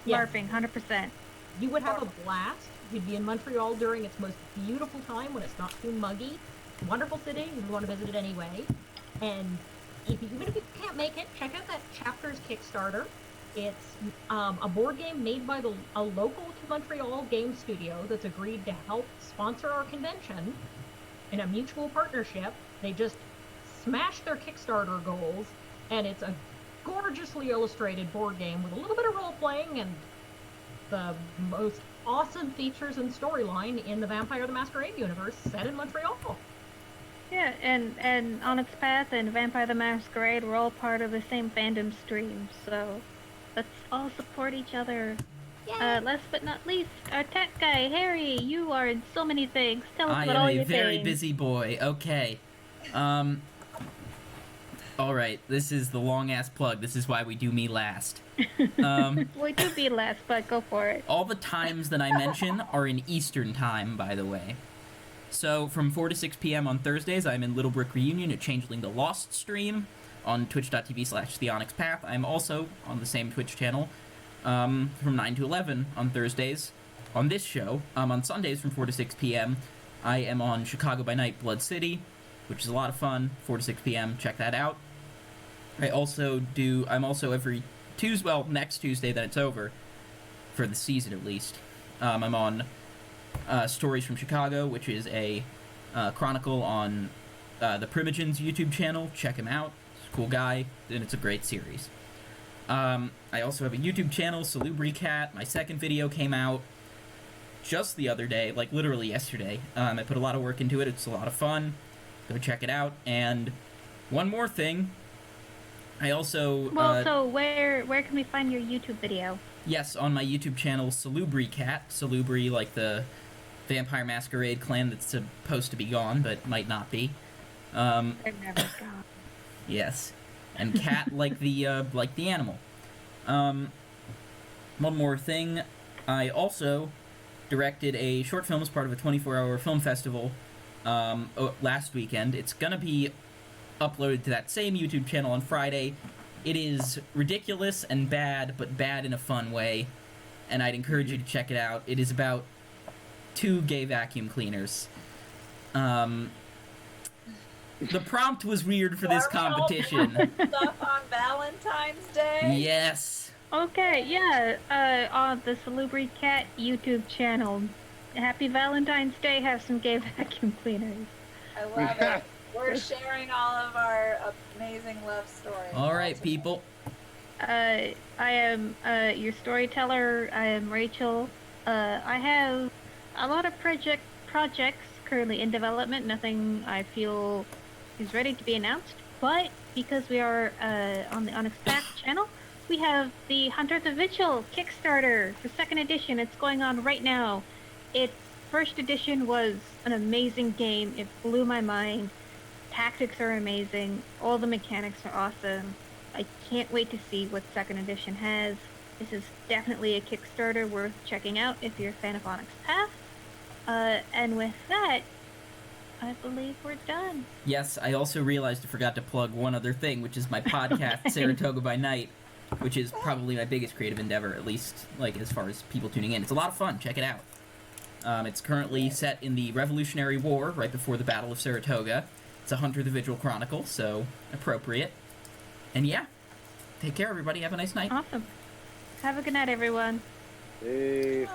Yes. LARPing, 100%. You would have a blast. You'd be in Montreal during its most beautiful time when it's not too muggy. Wonderful city. You'd want to visit it anyway. And even if you can't make it, check out that Chapters Kickstarter. It's a board game made by a local to Montreal game studio that's agreed to help sponsor our convention in a mutual partnership. They just smashed their Kickstarter goals, and it's a gorgeously illustrated board game with a little bit of role-playing and the most awesome features and storyline in the Vampire the Masquerade universe set in Montreal. Yeah, and Onyx Path and Vampire the Masquerade were all part of the same fandom stream, so let's all support each other. Last but not least, our tech guy, Harry, you are in so many things. Tell us about all your things. I am a very busy boy. Okay. Alright, this is the long-ass plug. This is why we do me last. We do be last, but go for it. All the times that I mention are in Eastern time, by the way. So, from 4 to 6 p.m. on Thursdays, I'm in Little Brick Reunion at Changeling the Lost stream on twitch.tv/the Onyx Path. I'm also on the same Twitch channel from 9 to 11 on Thursdays on this show. On Sundays from 4 to 6 p.m., I am on Chicago by Night Blood City, which is a lot of fun, 4 to 6 p.m. Check that out. I'm also every Tuesday, well, next Tuesday that it's over, for the season at least, I'm on Stories from Chicago, which is a chronicle on the Primogens YouTube channel. Check him out. He's a cool guy, and it's a great series. I also have a YouTube channel, Salubri Cat. My second video came out just the other day, like literally yesterday. I put a lot of work into it. It's a lot of fun. Go check it out. And one more thing. I also... Well, so where can we find your YouTube video? Yes, on my YouTube channel, Salubri Cat. Salubri, like the Vampire Masquerade clan that's supposed to be gone, but might not be. They're never gone. Yes. And cat like the animal. One more thing. I also directed a short film as part of a 24-hour film festival last weekend. It's gonna be uploaded to that same YouTube channel on Friday. It is ridiculous and bad, but bad in a fun way, and I'd encourage you to check it out. It is about 2 gay vacuum cleaners. The prompt was weird for this competition. Stuff on Valentine's Day? Yes. Okay, yeah, on the Salubri Cat YouTube channel. Happy Valentine's Day, have some gay vacuum cleaners. I love it. We're sharing all of our amazing love stories. All right, people. I am your storyteller. I am Rachel. I have a lot of projects currently in development. Nothing I feel is ready to be announced. But because we are on the Onyx Path channel, we have the Hunter the Vigil Kickstarter for 2nd edition. It's going on right now. Its 1st edition was an amazing game. It blew my mind. Tactics are amazing. All the mechanics are awesome. I can't wait to see what 2nd edition has. This is definitely a Kickstarter worth checking out if you're a fan of Onyx Path. And with that, I believe we're done. Yes, I also realized I forgot to plug one other thing, which is my podcast, Saratoga by Night, which is probably my biggest creative endeavor, at least, like, as far as people tuning in. It's a lot of fun. Check it out. It's currently set in the Revolutionary War, right before the Battle of Saratoga. It's a Hunter the Vigil Chronicle, so appropriate. And yeah, take care, everybody. Have a nice night. Awesome. Have a good night, everyone. Hey.